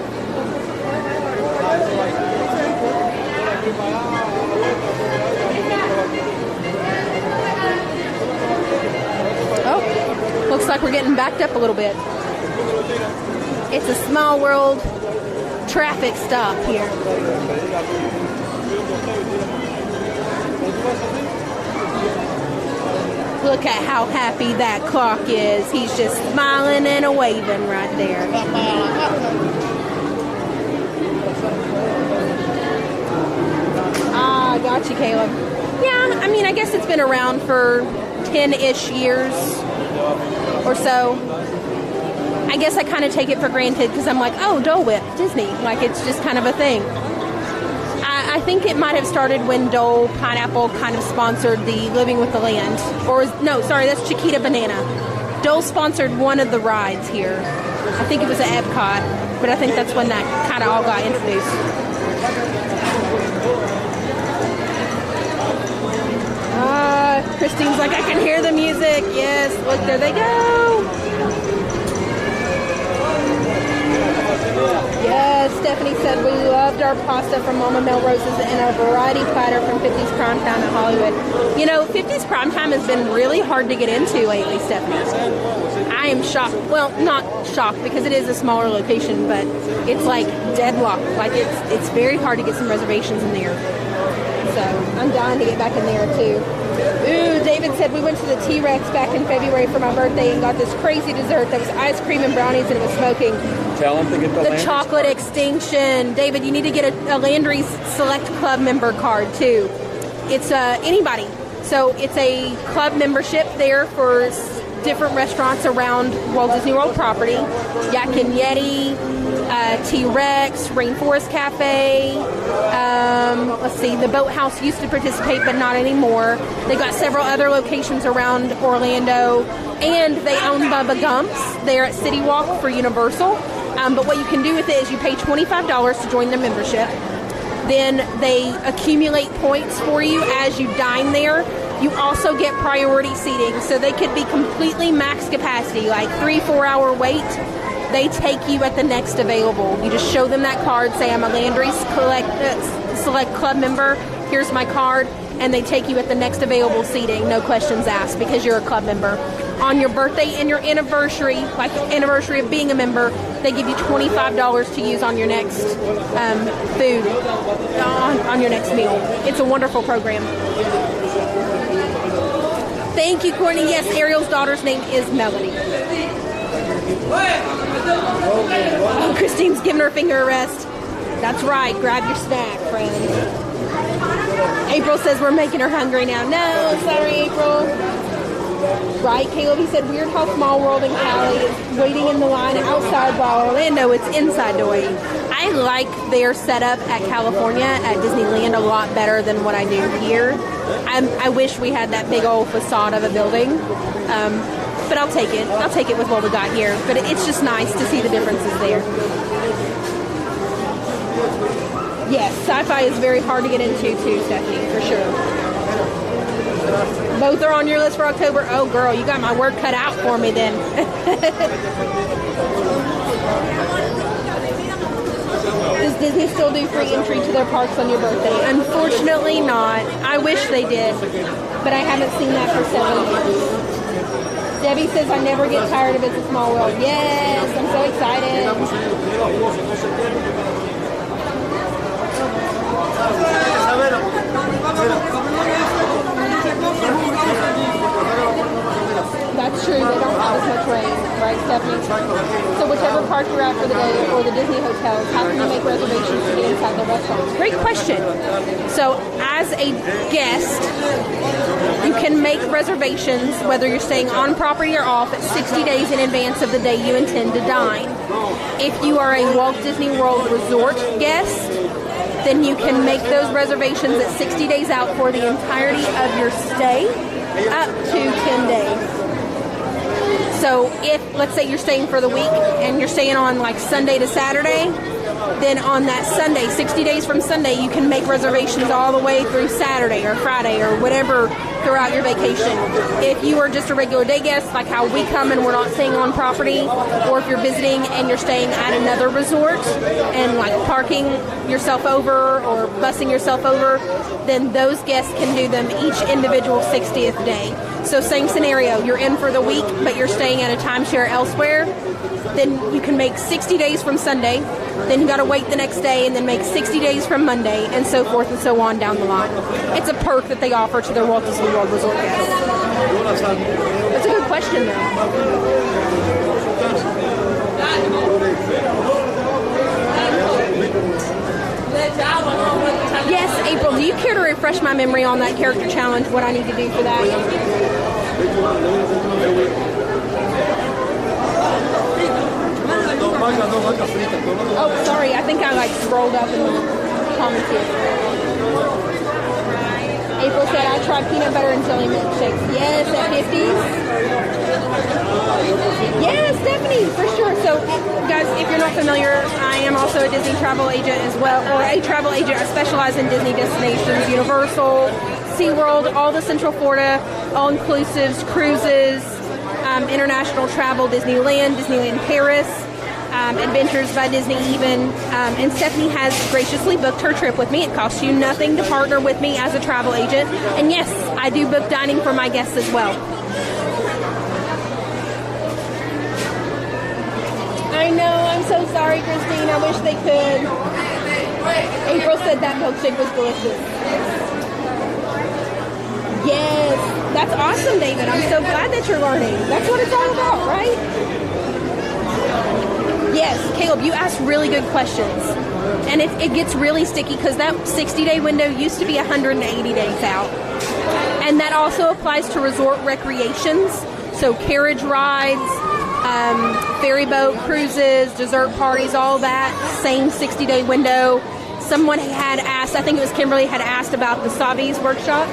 Oh, looks like we're getting backed up a little bit. It's a small world traffic stop here. Look at how happy that clock is. He's just smiling and a waving right there. Ah, got you, Caleb. Yeah, I mean, I guess it's been around for 10-ish years or so. I guess I kind of take it for granted because I'm like, oh, Dole Whip, Disney. Like, it's just kind of a thing. I think it might have started when Dole Pineapple kind of sponsored the Living with the Land. Or, no, sorry, that's Chiquita Banana. Dole sponsored one of the rides here. I think it was at Epcot, but I think that's when that kind of all got introduced. Christine's like, I can hear the music. Yes, look, there they go. Yes, Stephanie said we loved our pasta from Mama Melrose's and a variety platter from 50s Primetime at Hollywood. You know, 50s Primetime has been really hard to get into lately, Stephanie. I am shocked. Well, not shocked because it is a smaller location, but it's like deadlocked. Like it's very hard to get some reservations in there. So I'm dying to get back in there too. Ooh, David said we went to the T-Rex back in February for my birthday and got this crazy dessert that was ice cream and brownies and it was smoking. Tell them to get the Landry's chocolate extinction. David, you need to get a Landry's Select Club member card too. It's anybody. So it's a club membership there for different restaurants around Walt Disney World property. Yak and Yeti, T-Rex, Rainforest Cafe. Let's see, the Boathouse used to participate, but not anymore. They got several other locations around Orlando, and they own Bubba Gump's there at City Walk for Universal. But what you can do with it is you pay $25 to join their membership. Then they accumulate points for you as you dine there. You also get priority seating, so they could be completely max capacity, like 3-4 hour wait. They take you at the next available. You just show them that card, say I'm a Landry's Select Club member, here's my card, and they take you at the next available seating, no questions asked, because you're a club member. On your birthday and your anniversary, like the anniversary of being a member, they give you $25 to use on your next food, on your next meal. It's a wonderful program. Thank you, Courtney. Yes, Ariel's daughter's name is Melanie. Oh, Christine's giving her finger a rest. That's right. Grab your snack, friend. April says we're making her hungry now. No, sorry, April. Right, Caleb? He said, weird how Small World in Cali is waiting in the line outside while Orlando, it's inside the waiting. I like their setup at California, at Disneyland, a lot better than what I do here. I wish we had that big old facade of a building, but I'll take it. I'll take it with what we got here. But it's just nice to see the differences there. Yes, sci-fi is very hard to get into too, Stephanie, for sure. Both are on your list for October. Oh, girl, you got my work cut out for me then. Does Disney still do free entry to their parks on your birthday? Unfortunately not. I wish they did, but I haven't seen that for 7 years. Debbie says, I never get tired of It's a Small World. Yes, I'm so excited. That's true. They don't have as much rain, right, Stephanie? So whichever park you're at for the day or the Disney hotels, how can you make reservations to get inside the restaurants? Great question. So as a guest, you can make reservations whether you're staying on property or off at 60 days in advance of the day you intend to dine. If you are a Walt Disney World Resort guest, then you can make those reservations at 60 days out for the entirety of your stay, up to 10 days. So if, let's say you're staying for the week and you're staying on like Sunday to Saturday, then on that Sunday, 60 days from Sunday, you can make reservations all the way through Saturday or Friday or whatever throughout your vacation. If you are just a regular day guest, like how we come and we're not staying on property, or if you're visiting and you're staying at another resort and like parking yourself over or busing yourself over, then those guests can do them each individual 60th day. So same scenario, you're in for the week, but you're staying at a timeshare elsewhere, then you can make 60 days from Sunday, then you got to wait the next day and then make 60 days from Monday, and so forth and so on down the line. It's a perk that they offer to their Walt Disney World Resort guests. That's a good question, though. Yes, April, do you care to refresh my memory on that character challenge, what I need to do for that? Oh, sorry, I think I like scrolled up and commented. April said, I tried peanut butter and jelly milkshakes. Yes, at 50s. Yes, Stephanie, for sure. So, guys, if you're not familiar, I am also a Disney travel agent as well, or a travel agent. I specialize in Disney destinations, Universal, SeaWorld, all the Central Florida, all-inclusives, cruises, international travel, Disneyland, Disneyland Paris, Adventures by Disney even, and Stephanie has graciously booked her trip with me. It costs you nothing to partner with me as a travel agent, and yes, I do book dining for my guests as well. I know, I'm so sorry, Christine, I wish they could. April said that milkshake was delicious. Yes, that's awesome, David. I'm so glad that you're learning. That's what it's all about, right? Yes, Caleb, you asked really good questions. And it gets really sticky because that 60-day window used to be 180 days out. And that also applies to resort recreations. So carriage rides, ferry boat cruises, dessert parties, all that, same 60-day window. Someone had asked, I think it was Kimberly, had asked about the Savi's workshop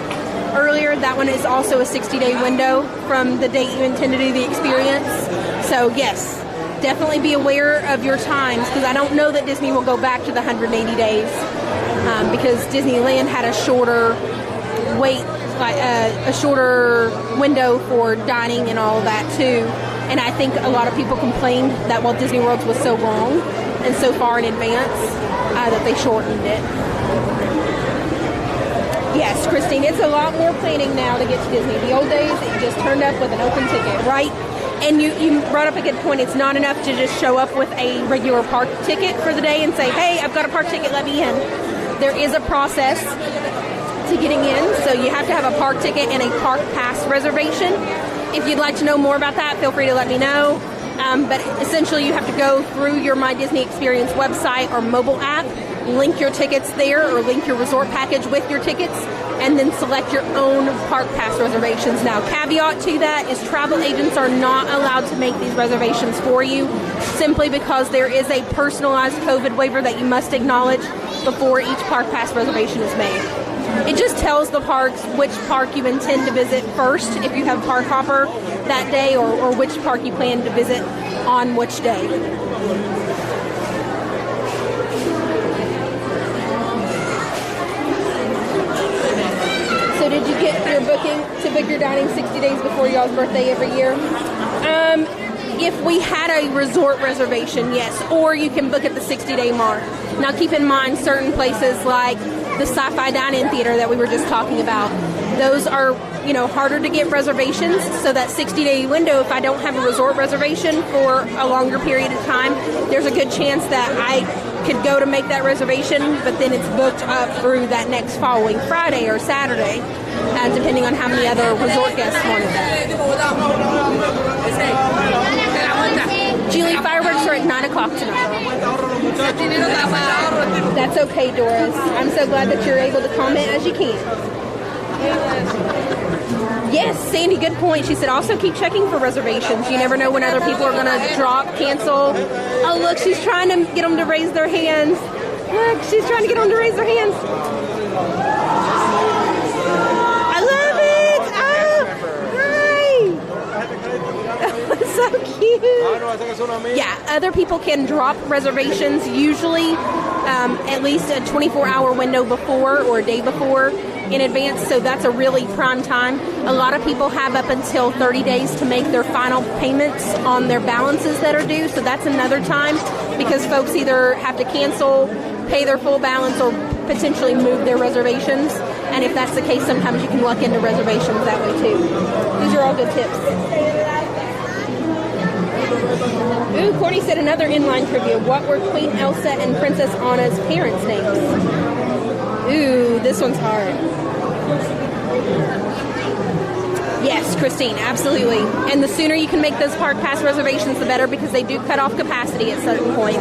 earlier. That one is also a 60-day window from the date you intend to do the experience. So yes, definitely be aware of your times, because I don't know that Disney will go back to the 180 days because Disneyland had a shorter wait, like a shorter window for dining and all of that too. And I think a lot of people complained that Walt Disney World was so long and so far in advance that they shortened it. Yes, Christine, it's a lot more planning now to get to Disney. The old days, it just turned up with an open ticket, right? And you brought up a good point. It's not enough to just show up with a regular park ticket for the day and say, hey, I've got a park ticket, let me in. There is a process to getting in, so you have to have a park ticket and a park pass reservation. If you'd like to know more about that, feel free to let me know. But essentially, you have to go through your My Disney Experience website or mobile app, link your tickets there or link your resort package with your tickets, and then select your own park pass reservations. Now, caveat to that is travel agents are not allowed to make these reservations for you, simply because there is a personalized COVID waiver that you must acknowledge before each park pass reservation is made. It just tells the parks which park you intend to visit first if you have park hopper that day, or which park you plan to visit on which day. So did you get your booking to book your dining 60 days before y'all's birthday every year? If we had a resort reservation, yes. Or you can book at the 60-day mark. Now keep in mind certain places like the Sci-Fi Dine-In Theater that we were just talking about. Those are, you know, harder to get reservations. So that 60-day window, if I don't have a resort reservation for a longer period of time, there's a good chance that I could go to make that reservation, but then it's booked up through that next following Friday or Saturday, depending on how many other resort guests wanted that. Julie, fireworks are at 9 o'clock tonight. That's okay, Doris. I'm so glad that you're able to comment as you can. Yes, Sandy, good point. She said also keep checking for reservations. You never know when other people are going to drop, cancel. Oh, look, she's trying to get them to raise their hands. Look, she's trying to get them to raise their hands. I love it. Oh, hi. So cute. Yeah, other people can drop reservations, usually at least a 24-hour window before or a day before in advance, so that's a really prime time. A lot of people have up until 30 days to make their final payments on their balances that are due, so that's another time because folks either have to cancel, pay their full balance, or potentially move their reservations. And if that's the case, sometimes you can luck into reservations that way too. These are all good tips. Ooh, Courtney said another inline trivia. What were Queen Elsa and Princess Anna's parents' names? Ooh, this one's hard. Yes, Christine, absolutely. And the sooner you can make those park pass reservations, the better, because they do cut off capacity at certain points.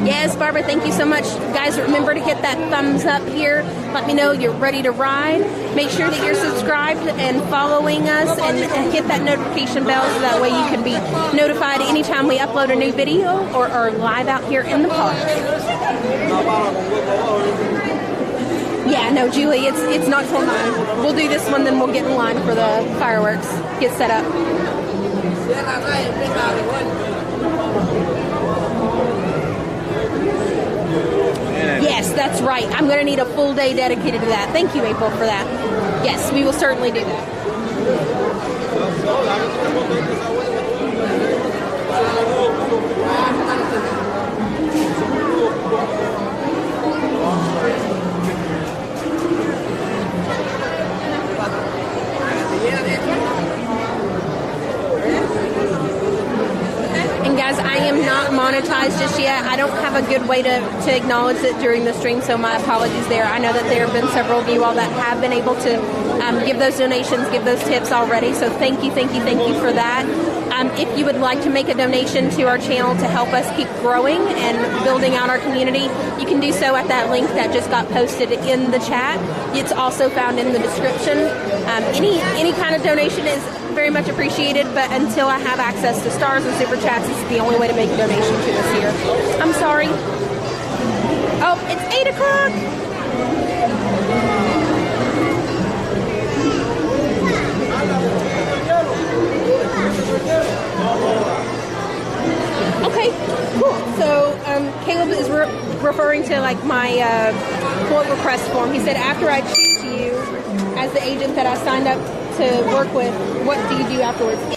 Yes, Barbara, thank you so much. Guys, remember to hit that thumbs up here. Let me know you're ready to ride. Make sure that you're subscribed and following us, and hit that notification bell so that way you can be notified anytime we upload a new video or are live out here in the park. Yeah, no, Julie, it's not till 9. We'll do this one, then we'll get in line for the fireworks. Get set up. Yes, that's right. I'm going to need a full day dedicated to that. Thank you, April, for that. Yes, we will certainly do that. And guys, I am not monetized just yet. I don't have a good way to acknowledge it during the stream, so my apologies there. I know that there have been several of you all that have been able to give those donations, give those tips already, so thank you for that. If you would like to make a donation to our channel to help us keep growing and building out our community, you can do so at that link that just got posted in the chat. It's also found in the description. Any kind of donation is very much appreciated, but until I have access to stars and super chats, this is the only way to make a donation to us here. I'm sorry. Oh, it's 8 o'clock. Okay, cool. So Caleb is referring to like my quote request form. He said, after I choose you as the agent that I signed up to work with, what do you do afterwards?